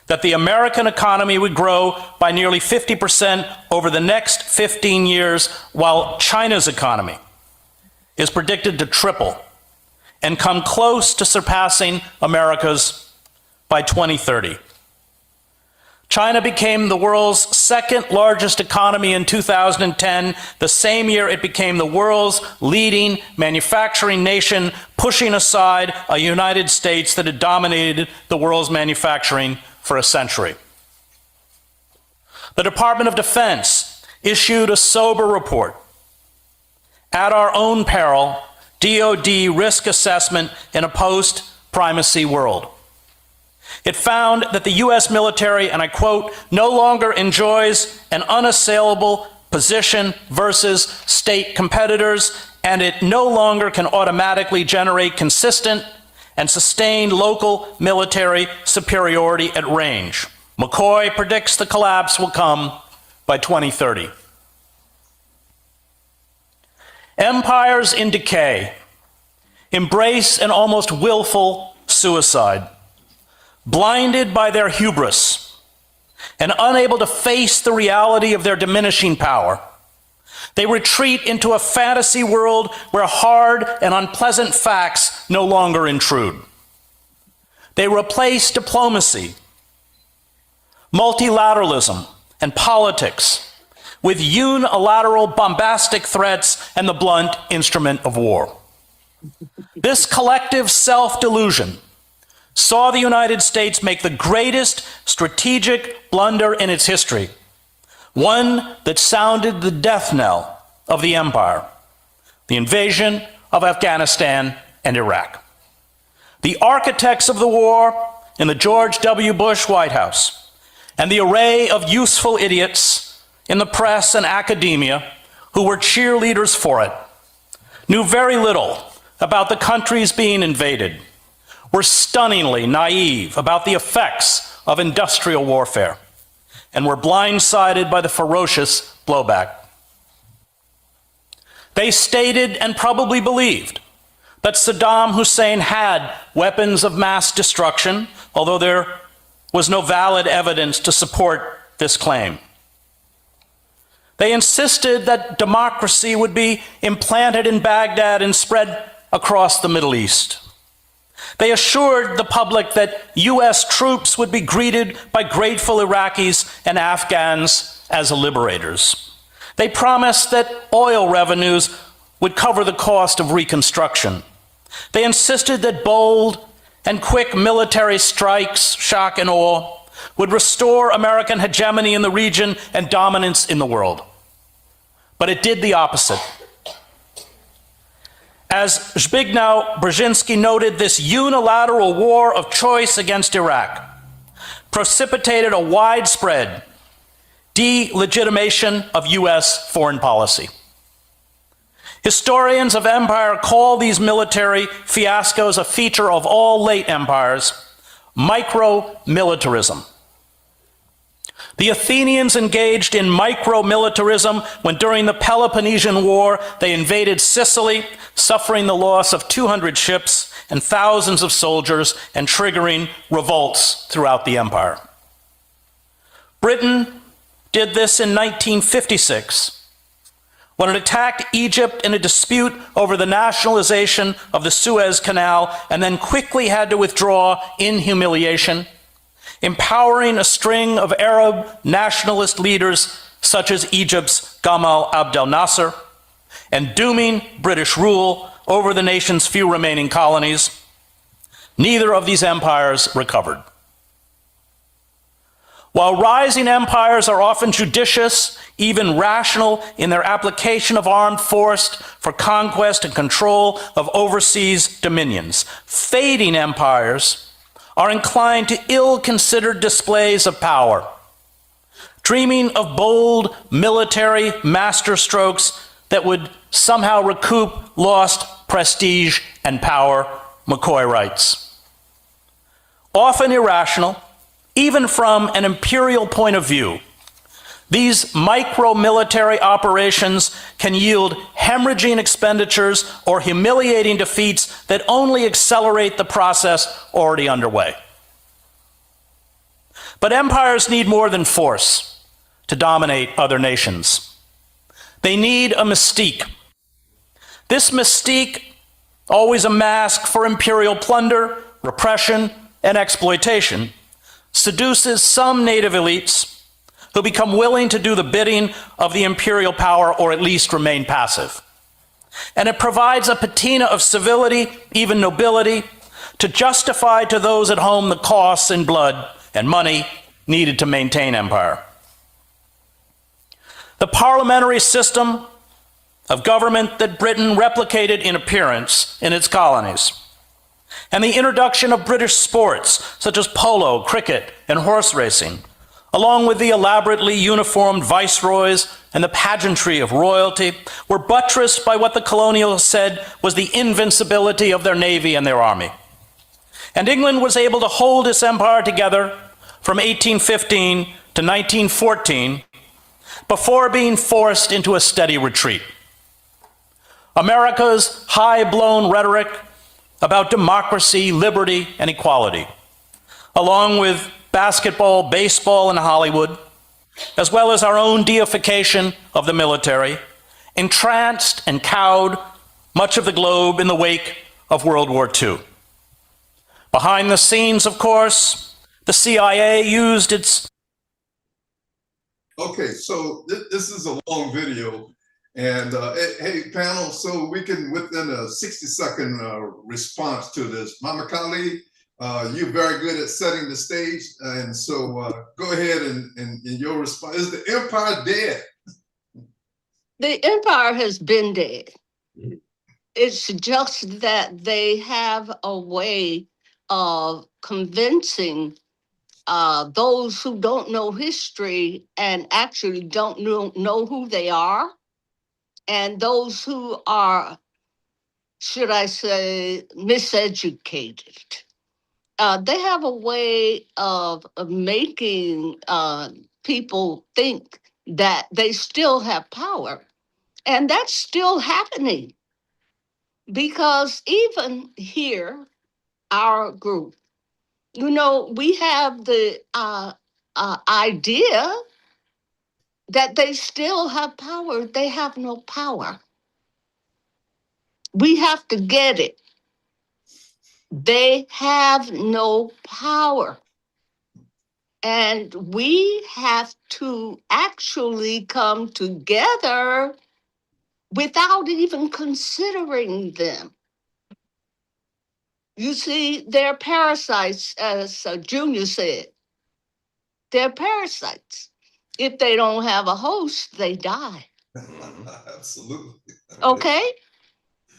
that the American economy would grow by nearly 50% over the next 15 years, while China's economy is predicted to triple and come close to surpassing America's by 2030. China became the world's second largest economy in 2010, the same year it became the world's leading manufacturing nation, pushing aside a United States that had dominated the world's manufacturing for a century. The Department of Defense issued a sober report, At Our Own Peril, DoD Risk Assessment in a Post-Primacy World. It found that the US military, and I quote, no longer enjoys an unassailable position versus state competitors, and it no longer can automatically generate consistent and sustained local military superiority at range. McCoy predicts the collapse will come by 2030. Empires in decay embrace an almost willful suicide. Blinded by their hubris and unable to face the reality of their diminishing power, they retreat into a fantasy world where hard and unpleasant facts no longer intrude. They replace diplomacy, multilateralism, and politics with unilateral bombastic threats and the blunt instrument of war. This collective self-delusion saw the United States make the greatest strategic blunder in its history, one that sounded the death knell of the empire, the invasion of Afghanistan and Iraq. The architects of the war in the George W. Bush White House and the array of useful idiots in the press and academia who were cheerleaders for it knew very little about the countries being invaded, were stunningly naive about the effects of industrial warfare, and were blindsided by the ferocious blowback. They stated and probably believed that Saddam Hussein had weapons of mass destruction, although there was no valid evidence to support this claim. They insisted that democracy would be implanted in Baghdad and spread across the Middle East. They assured the public that US troops would be greeted by grateful Iraqis and Afghans as liberators. They promised that oil revenues would cover the cost of reconstruction. They insisted that bold and quick military strikes, shock and awe, would restore American hegemony in the region and dominance in the world. But it did the opposite. As Zbigniew Brzezinski noted, this unilateral war of choice against Iraq precipitated a widespread delegitimation of US foreign policy. Historians of empire call these military fiascos a feature of all late empires, micro-militarism. The Athenians engaged in micro-militarism when during the Peloponnesian War they invaded Sicily, suffering the loss of 200 ships and thousands of soldiers and triggering revolts throughout the empire. Britain did this in 1956 when it attacked Egypt in a dispute over the nationalization of the Suez Canal and then quickly had to withdraw in humiliation, empowering a string of Arab nationalist leaders such as Egypt's Gamal Abdel Nasser, and dooming British rule over the nation's few remaining colonies, neither of these empires recovered. While rising empires are often judicious, even rational in their application of armed force for conquest and control of overseas dominions, fading empires are inclined to ill-considered displays of power, dreaming of bold military masterstrokes that would somehow recoup lost prestige and power, McCoy writes. Often irrational, even from an imperial point of view, these micro-military operations can yield hemorrhaging expenditures or humiliating defeats that only accelerate the process already underway. But empires need more than force to dominate other nations. They need a mystique. This mystique, always a mask for imperial plunder, repression, and exploitation, seduces some native elites who become willing to do the bidding of the imperial power or at least remain passive. And it provides a patina of civility, even nobility, to justify to those at home the costs in blood and money needed to maintain empire. The parliamentary system of government that Britain replicated in appearance in its colonies, and the introduction of British sports such as polo, cricket, and horse racing, along with the elaborately uniformed viceroys and the pageantry of royalty, were buttressed by what the colonials said was the invincibility of their navy and their army. And England was able to hold its empire together from 1815 to 1914 before being forced into a steady retreat. America's high-blown rhetoric about democracy, liberty, and equality, along with basketball, baseball, and Hollywood, as well as our own deification of the military, entranced and cowed much of the globe in the wake of World War II. Behind the scenes, of course, the CIA used its... Okay, so this is a long video. And hey, panel, so we can, within a 60-second response to this. Mama Kali, you're very good at setting the stage. And so go ahead and your response. Is the empire dead? The empire has been dead. It's just that they have a way of convincing those who don't know history and actually don't know who they are, and those who are, should I say, miseducated. They have a way of making people think that they still have power. And that's still happening. Because even here, our group, we have the idea that they still have power. They have no power. We have to get it. They have no power. And we have to actually come together without even considering them. You see, they're parasites, as Junior said. They're parasites. If they don't have a host, they die. Absolutely. Okay?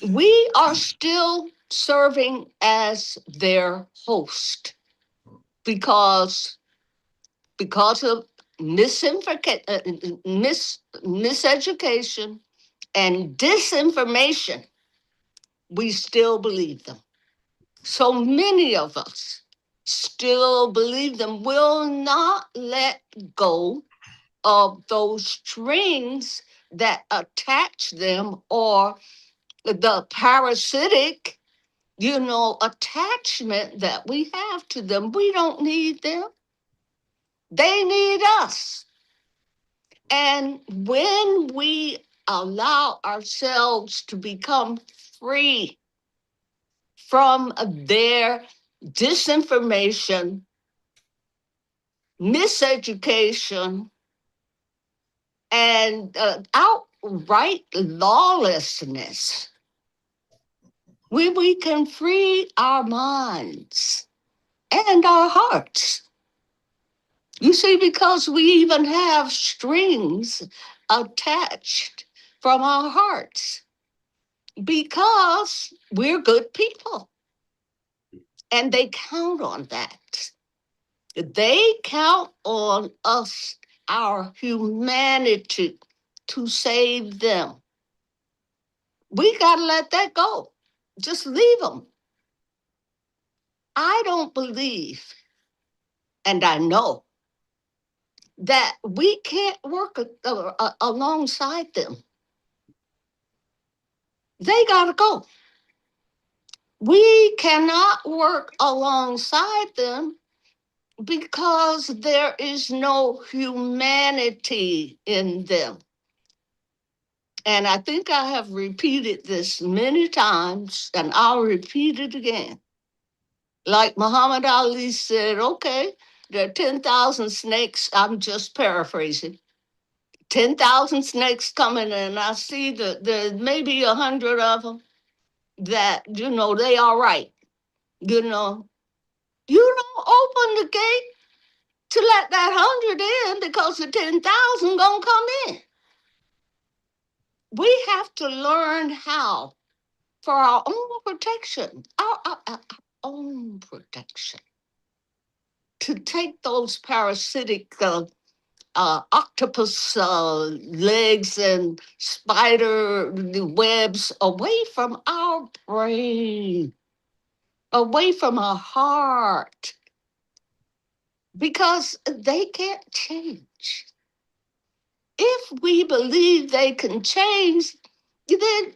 We are still serving as their host because of miseducation and disinformation. We still believe them. So many of us still believe them, will not let go of those strings that attach them, or the parasitic, attachment that we have to them. We don't need them. They need us. And when we allow ourselves to become free from their disinformation, miseducation, and outright lawlessness, we can free our minds and our hearts. You see, because we even have strings attached from our hearts, because we're good people. And they count on that. They count on us, our humanity, to save them. We got to let that go. Just leave them. I don't believe, and I know, that we can't work alongside them. They got to go. We cannot work alongside them because there is no humanity in them. And I think I have repeated this many times, and I'll repeat it again. Like Muhammad Ali said, okay, there are 10,000 snakes. I'm just paraphrasing. 10,000 snakes coming, and I see that there's maybe 100 of them that, they are right. You don't open the gate to let that 100 in because the 10,000 gonna come in. We have to learn how, for our own protection, our own protection, to take those parasitic octopus legs and spider webs away from our brain, away from our heart, because they can't change. If we believe they can change, then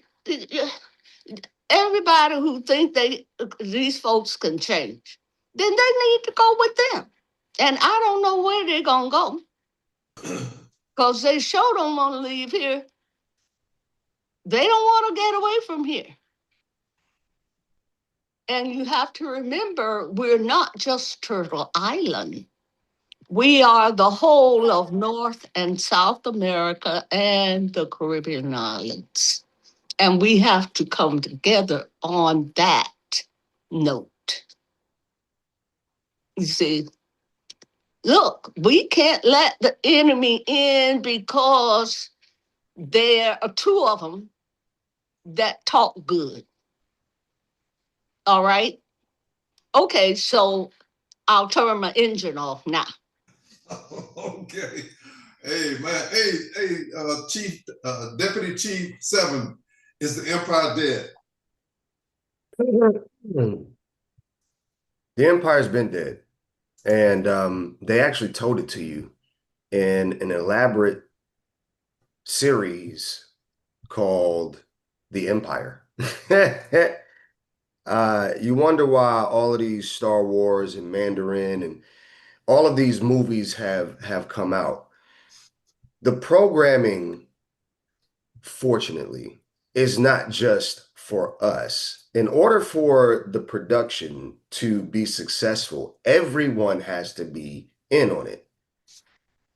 everybody who think these folks can change, then they need to go with them. And I don't know where they're gonna go, because they sure don't want to leave here. They don't want to get away from here. And you have to remember, we're not just Turtle Island. We are the whole of North and South America and the Caribbean islands. And we have to come together on that note. You see, look, we can't let the enemy in because there are two of them that talk good. All right? Okay, so I'll turn my engine off now. Okay. Hey, man. Hey, Chief, Deputy Chief 7, is the Empire dead? The Empire's been dead. And they actually told it to you in an elaborate series called The Empire. You wonder why all of these Star Wars and Mandarin and all of these movies have come out. The programming, fortunately, is not just for us. In order for the production to be successful, everyone has to be in on it.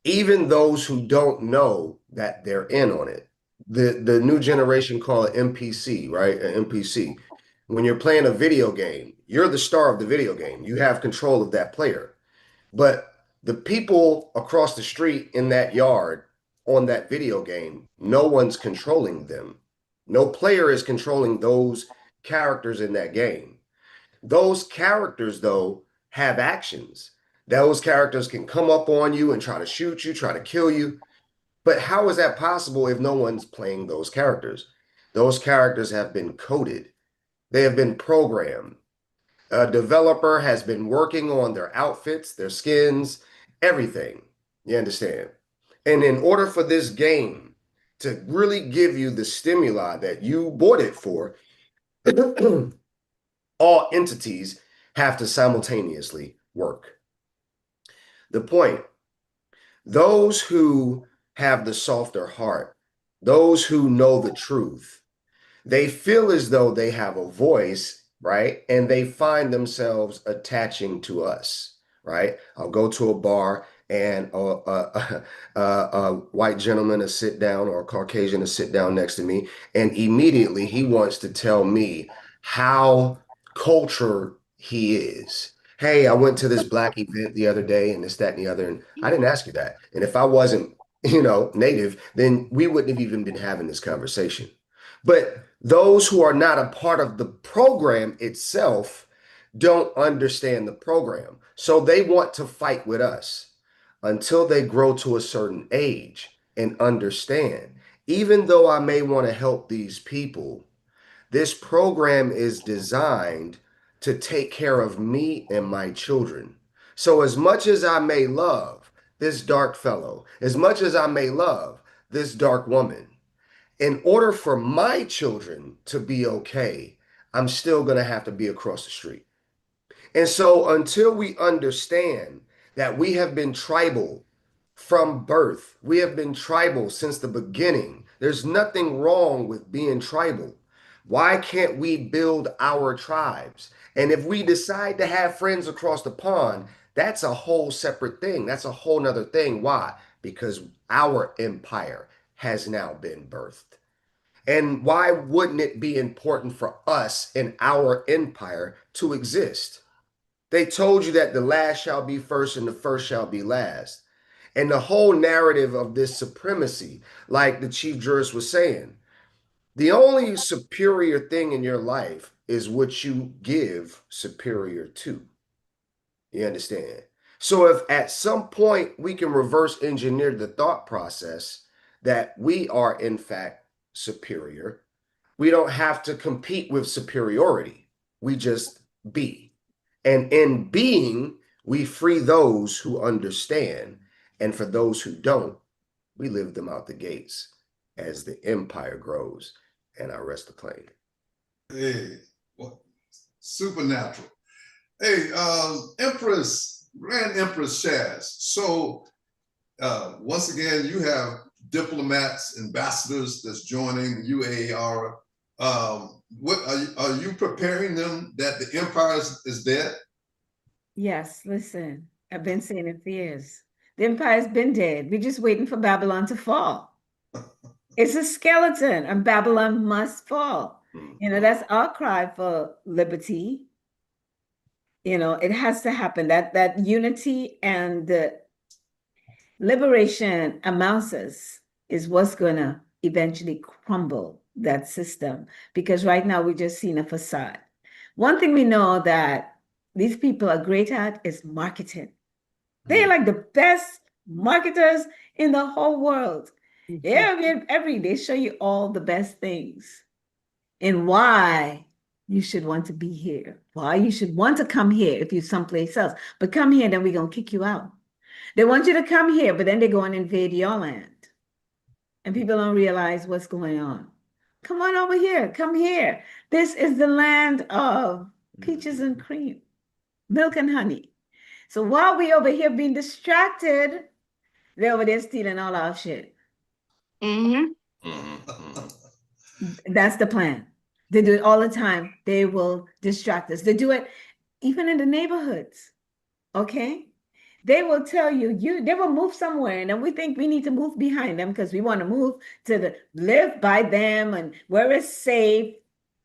Even those who don't know that they're in on it. The new generation call it NPC, right? An NPC. When you're playing a video game, you're the star of the video game. You have control of that player. But the people across the street in that yard on that video game, no one's controlling them. No player is controlling those characters in that game. Those characters, though, have actions. Those characters can come up on you and try to shoot you, try to kill you. But how is that possible if no one's playing those characters? Those characters have been coded. They have been programmed. A developer has been working on their outfits, their skins, everything. You understand? And in order for this game to really give you the stimuli that you bought it for, all entities have to simultaneously work. The point, those who have the softer heart those who know the truth, they feel as though they have a voice, right? And they find themselves attaching to us, right? I'll go to a bar and a white gentleman to sit down or a Caucasian to sit down next to me, and immediately he wants to tell me how cultured he is. Hey, I went to this black event the other day and this, that, and the other, and I didn't ask you that. And if I wasn't, native, then we wouldn't have even been having this conversation. But those who are not a part of the program itself don't understand the program. So they want to fight with us until they grow to a certain age and understand. Even though I may want to help these people, this program is designed to take care of me and my children. So, as much as I may love this dark fellow, as much as I may love this dark woman, in order for my children to be okay, I'm still going to have to be across the street. And so until we understand that we have been tribal from birth, we have been tribal since the beginning. There's nothing wrong with being tribal. Why can't we build our tribes? And if we decide to have friends across the pond, that's a whole separate thing. That's a whole nother thing. Why? Because our empire has now been birthed. And why wouldn't it be important for us in our empire to exist? They told you that the last shall be first and the first shall be last. And the whole narrative of this supremacy, like the chief jurist was saying, the only superior thing in your life is what you give superior to. You understand? So if at some point we can reverse engineer the thought process that we are in fact superior, we don't have to compete with superiority. We just be. And in being, we free those who understand. And for those who don't, we live them out the gates as the empire grows. And I rest the plane. Hey, well, supernatural. Hey, Grand Empress Shaz. So once again, you have diplomats, ambassadors that's joining UAAR. What are you preparing them that the empire is dead? Yes, listen, I've been saying it for years. The empire's been dead. We're just waiting for Babylon to fall. It's a skeleton, and Babylon must fall. That's our cry for liberty. It has to happen. That unity and the liberation amounts us is what's gonna eventually crumble that system. Because right now we're just seeing a facade. One thing we know that these people are great at is marketing. They're like the best marketers in the whole world. They show you all the best things and why you should want to be here, why you should want to come here if you're someplace else. But come here, then we're going to kick you out. They want you to come here, but then they go and invade your land. And people don't realize what's going on. Come on over here. Come here. This is the land of peaches and cream, milk and honey. So while we over here being distracted, they're over there stealing all our shit. That's the plan. They do it all the time. They will distract us. They do it even in the neighborhoods. Okay? They will tell you, they will move somewhere, and then we think we need to move behind them because we want to move to live by them and where it's safe,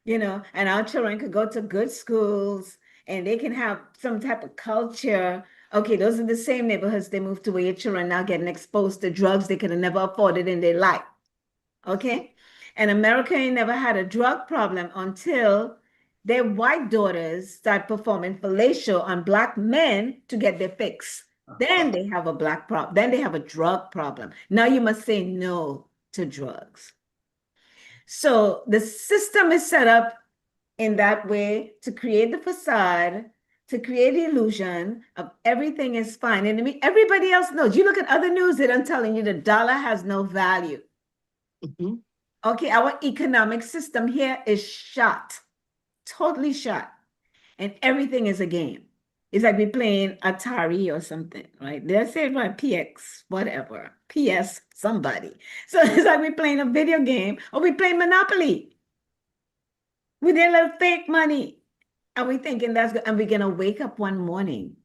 and our children could go to good schools and they can have some type of culture. Okay, those are the same neighborhoods they moved to where your children now getting exposed to drugs they could have never afforded in their life. Okay? And America ain't never had a drug problem until their white daughters start performing fellatio on Black men to get their fix. Then they have a black problem. Then they have a drug problem. Now you must say no to drugs. So the system is set up in that way to create the facade, to create the illusion of everything is fine. And everybody else knows. You look at other news, they're telling you the dollar has no value. Okay, our economic system here is shot, totally shot. And everything is a game. It's like we're playing Atari or something, right? They'll say it right, PX, whatever, PS, somebody. So it's like we're playing a video game or we play Monopoly with their little fake money. And we thinking that's good. And we're gonna wake up one morning,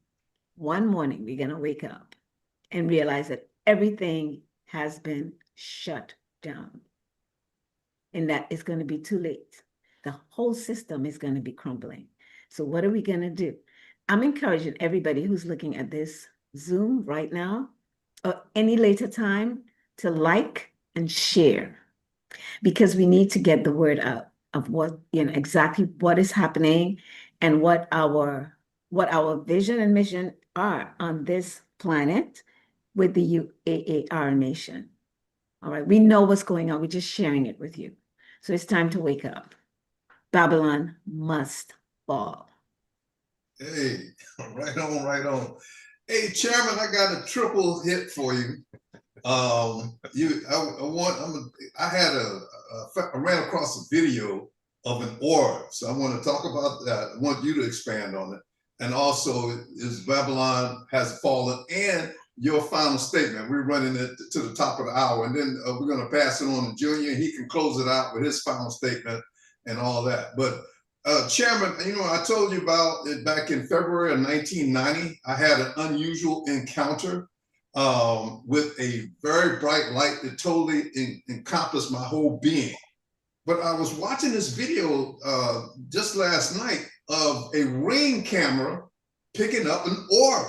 we're gonna wake up and realize that everything has been shut down. And that is going to be too late. The whole system is going to be crumbling. So what are we going to do? I'm encouraging everybody who's looking at this Zoom right now or any later time to like and share, because we need to get the word out of what, exactly what is happening and what our vision and mission are on this planet with the UAAR nation. All right, we know what's going on. We're just sharing it with you. So it's time to wake up. Babylon must fall. Hey, right on, right on. Hey, Chairman, I got a triple hit for you. I ran across a video of an orb, so I want to talk about that. I want you to expand on it, and also is Babylon has fallen, and your final statement. We're running it to the top of the hour, and then we're going to pass it on to Junior. He can close it out with his final statement and all that. But Chairman, I told you about it back in February of 1990. I had an unusual encounter with a very bright light that totally encompassed my whole being. But I was watching this video just last night of a Ring camera picking up an orb.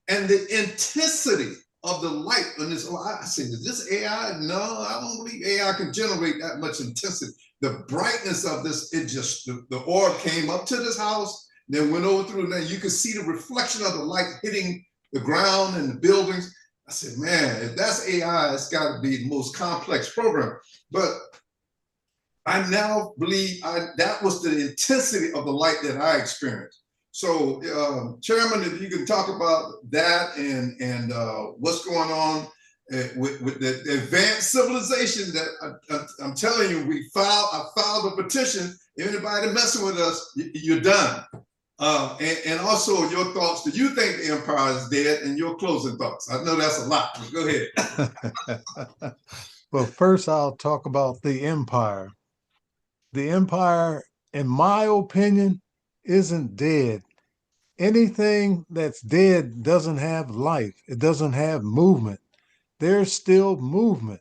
And the intensity of the light on this, I said, is this AI? No, I don't believe AI can generate that much intensity. The brightness of this, the orb came up to this house, then went over through there. You could see the reflection of the light hitting the ground and the buildings. I said, man, if that's AI, it's got to be the most complex program. But I now believe that was the intensity of the light that I experienced. So, Chairman, if you can talk about that and what's going on with the advanced civilization that I'm telling you, I filed a petition. Anybody messing with us, you're done. And also your thoughts. Do you think the empire is dead? And your closing thoughts. I know that's a lot, but go ahead. Well, first I'll talk about the empire. The empire, in my opinion, isn't dead. Anything that's dead doesn't have life. It doesn't have movement. There's still movement.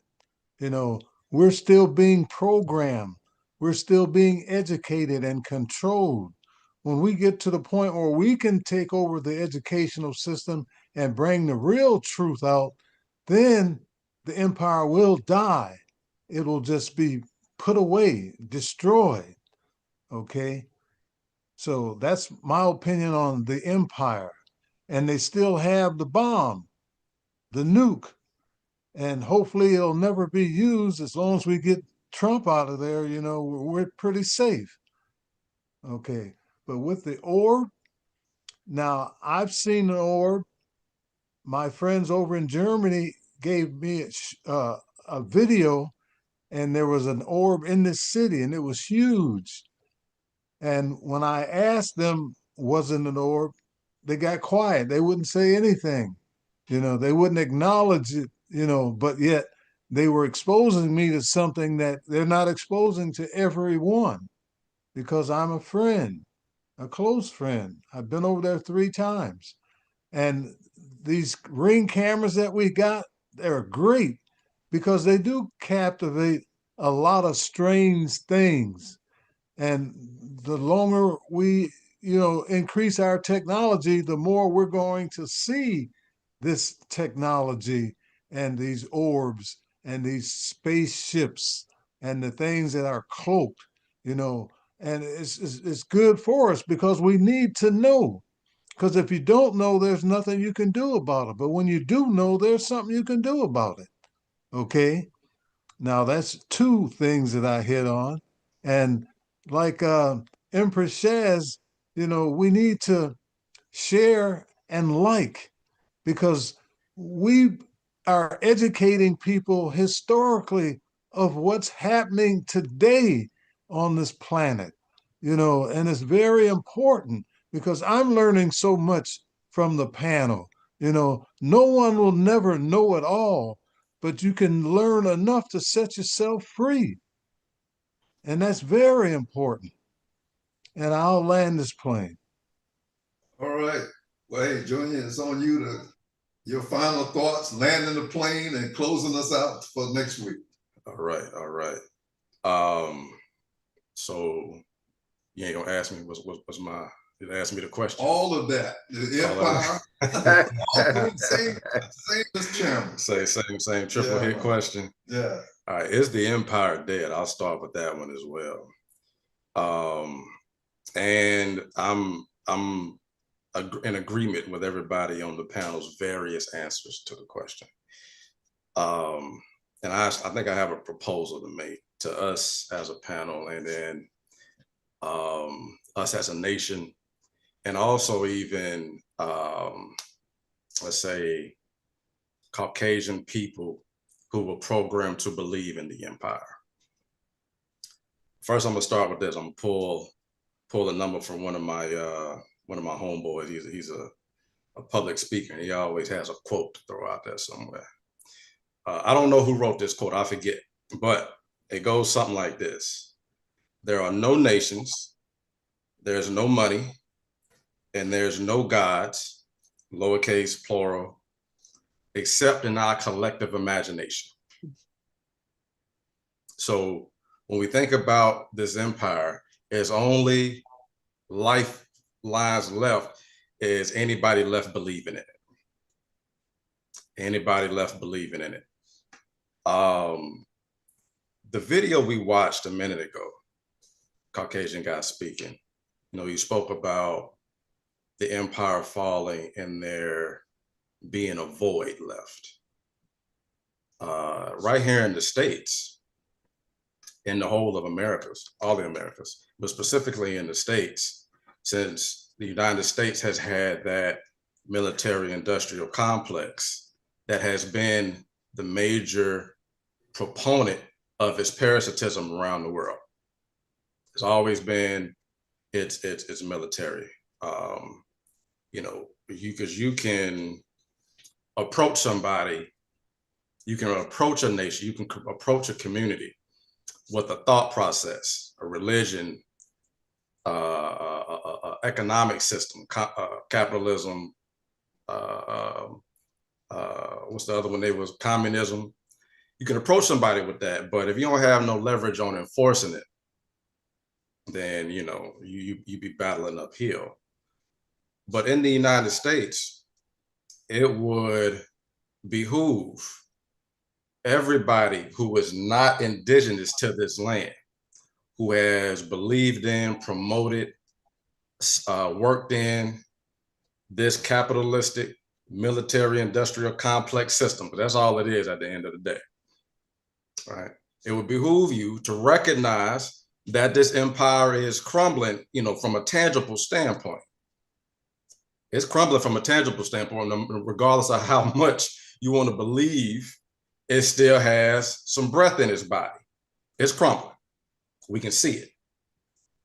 We're still being programmed. We're still being educated and controlled. When we get to the point where we can take over the educational system and bring the real truth out, then the empire will die. It will just be put away, destroyed. Okay? So that's my opinion on the empire. And they still have the bomb, the nuke. And hopefully it'll never be used. As long as we get Trump out of there, we're pretty safe. Okay. But with the orb, now I've seen an orb. My friends over in Germany gave me a video, and there was an orb in this city, and it was huge. And when I asked them, was it an orb, they got quiet. They wouldn't say anything. They wouldn't acknowledge it, but yet they were exposing me to something that they're not exposing to everyone, because I'm a friend, a close friend. I've been over there 3 times. And these Ring cameras that we got, they're great because they do captivate a lot of strange things. And the longer we, increase our technology, the more we're going to see this technology and these orbs and these spaceships and the things that are cloaked, and it's good for us because we need to know. Because if you don't know, there's nothing you can do about it. But when you do know, there's something you can do about it. Okay? Now, that's 2 things that I hit on. And like Empress Shaz, we need to share and like, because we are educating people historically of what's happening today on this planet, and it's very important because I'm learning so much from the panel. You know, no one will never know it all, but you can learn enough to set yourself free. And that's very important. And I'll land this plane. All right. Well, hey, Junior, it's on you to your final thoughts, landing the plane and closing us out for next week. All right, all right. So you ain't gonna ask me what's my, you ask me the question. All of that. The empire. Same as chairman. Same triple hit question. Yeah. All right, is the empire dead? I'll start with that one as well. And I'm in agreement with everybody on the panel's various answers to the question. And I think I have a proposal to make to us as a panel, and then us as a nation, and also even let's say Caucasian people who were programmed to believe in the empire. First, I'm gonna start with this. I'm gonna pull a number from one of my homeboys. He's a public speaker, and he always has a quote to throw out there somewhere. I don't know who wrote this quote, I forget, but it goes something like this: there are no nations, there's no money, and there's no gods, lowercase plural, except in our collective imagination. So when we think about this empire, there's only lifelines left is anybody left believing in it. Anybody left believing in it. The video we watched a minute ago, Caucasian guy speaking, you know, he spoke about the empire falling and there being a void left. Right here in the States, in the whole of Americas, all the Americas, but specifically in the States, since the United States has had that military industrial complex that has been the major proponent of its parasitism around the world. It's always been its military. You know, because you can approach somebody, you can approach a nation, you can approach a community with a thought process, a religion, economic system, capitalism, what's the other one? They was communism. You can approach somebody with that, but if you don't have no leverage on enforcing it, then you know you be battling uphill. But in the United States, it would behoove everybody who is not indigenous to this land, who has believed in, promoted, worked in this capitalistic military industrial complex system, but that's all it is at the end of the day, right? It would behoove you to recognize that this empire is crumbling, you know, from a tangible standpoint. It's crumbling from a tangible standpoint, regardless of how much you want to believe it still has some breath in its body. It's crumbling. We can see it,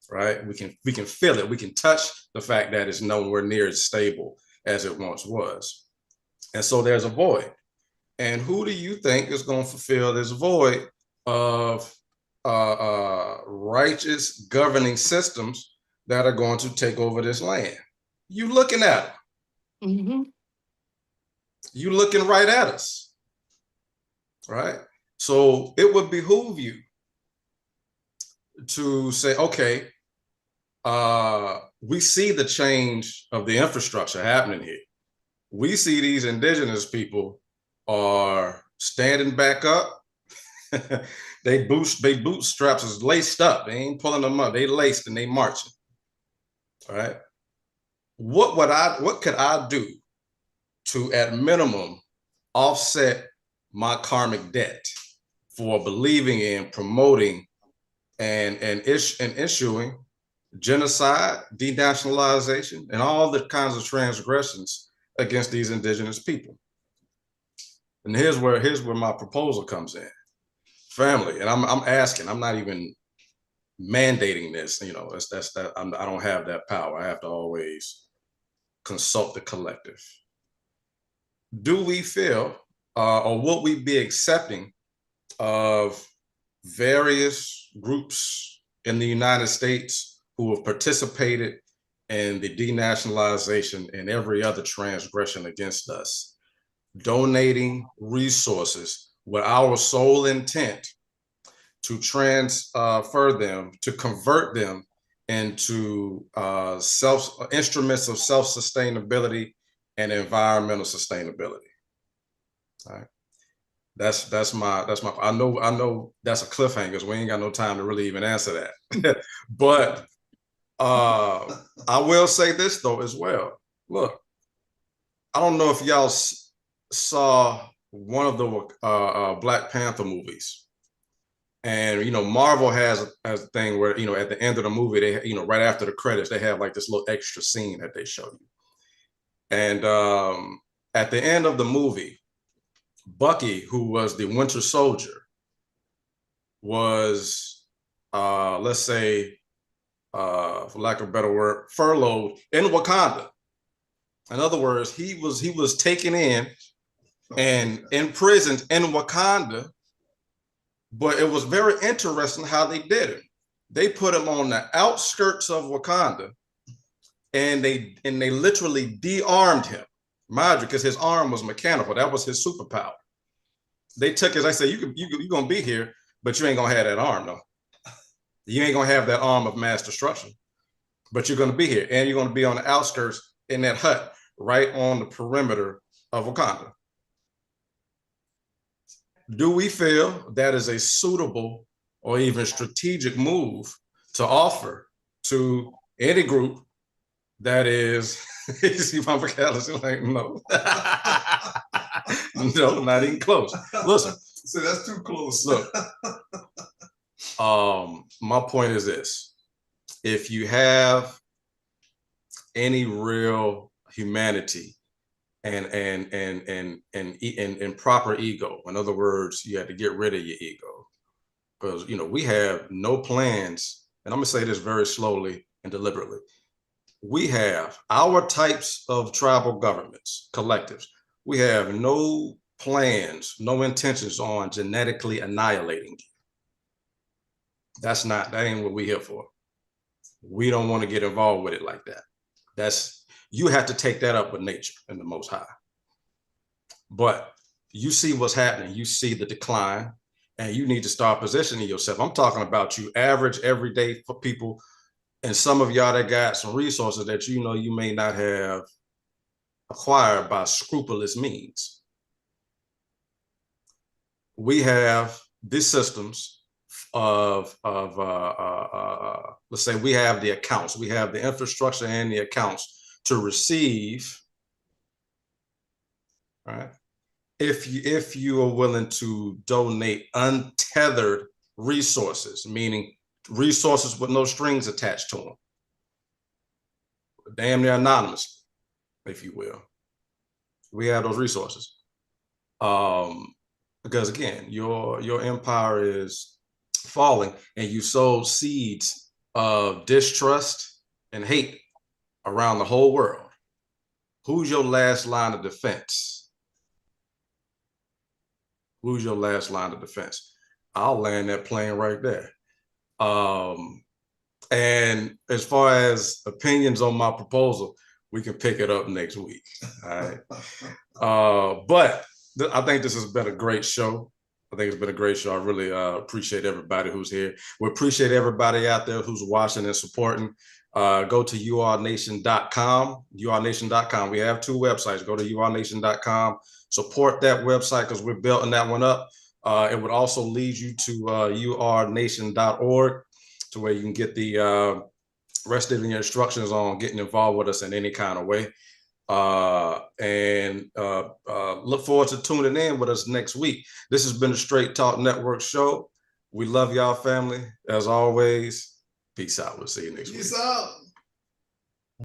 right? We can feel it. We can touch the fact that it's nowhere near as stable as it once was. And so there's a void. And who do you think is going to fulfill this void of righteous governing systems that are going to take over this land? You looking at them. Mm-hmm. You looking right at us, right? So it would behoove you to say, okay, we see the change of the infrastructure happening here. We see these indigenous people are standing back up. They bootstraps is laced up. They ain't pulling them up. They laced and they marching. All right. What could I do to, at minimum, offset my karmic debt for believing in, promoting, and issuing genocide, denationalization, and all the kinds of transgressions against these indigenous people? And here's where my proposal comes in. Family, and I'm asking, I'm not even mandating this. You know, I don't have that power. I have to always consult the collective. Do we feel, or will we be accepting of various groups in the United States who have participated in the denationalization and every other transgression against us, donating resources with our sole intent to transfer them, to convert them into instruments of self-sustainability and environmental sustainability? All right. That's my I know that's a cliffhanger because we ain't got no time to really even answer that. But I will say this though as well. Look, I don't know if y'all saw one of the Black Panther movies, and you know Marvel has a thing where you know at the end of the movie they right after the credits they have like this little extra scene that they show you, and at the end of the movie, Bucky, who was the Winter Soldier, was let's say for lack of a better word, furloughed in Wakanda. In other words, he was taken in and imprisoned in Wakanda, but it was very interesting how they did it. They put him on the outskirts of Wakanda, and they literally de-armed him, mind you, because his arm was mechanical. That was his superpower. They took his. I said, you're gonna be here, but you ain't gonna have that arm, though. You ain't gonna have that arm of mass destruction, but you're gonna be here, and you're gonna be on the outskirts in that hut, right on the perimeter of Wakanda. Do we feel that is a suitable or even strategic move to offer to any group that is? See, Mama Callis is like, no, no, not even close. Listen, so that's too close. Look, my point is this: if you have any real humanity and proper ego, in other words, you have to get rid of your ego, because you know we have no plans. And I'm gonna say this very slowly and deliberately. We have our types of tribal governments, collectives. We have no plans, no intentions on genetically annihilating you. That ain't what we're here for. We don't want to get involved with it like that. You have to take that up with nature and the Most High. But you see what's happening. You see the decline, and you need to start positioning yourself. I'm talking about you average, everyday people, and some of y'all that got some resources that you know you may not have acquired by scrupulous means. We have these systems of let's say we have the accounts, we have the infrastructure and the accounts to receive, right? If you are willing to donate untethered resources, meaning resources with no strings attached to them, damn near anonymously, if you will. We have those resources. Because again, your empire is falling, and you sowed seeds of distrust and hate around the whole world. Who's your last line of defense? Who's your last line of defense? I'll land that plane right there. And as far as opinions on my proposal, we can pick it up next week. All right. But I think this has been a great show. I think it's been a great show. I really appreciate everybody who's here. We appreciate everybody out there who's watching and supporting. Go to UAARnation.com, UAARnation.com. We have 2 websites. Go to UAARnation.com. Support that website because we're building that one up. It would also lead you to UAARnation.org, to where you can get the rest of your instructions on getting involved with us in any kind of way. And look forward to tuning in with us next week. This has been the Straight Talk Network show. We love y'all, family. As always, peace out. We'll see you next week. Peace out.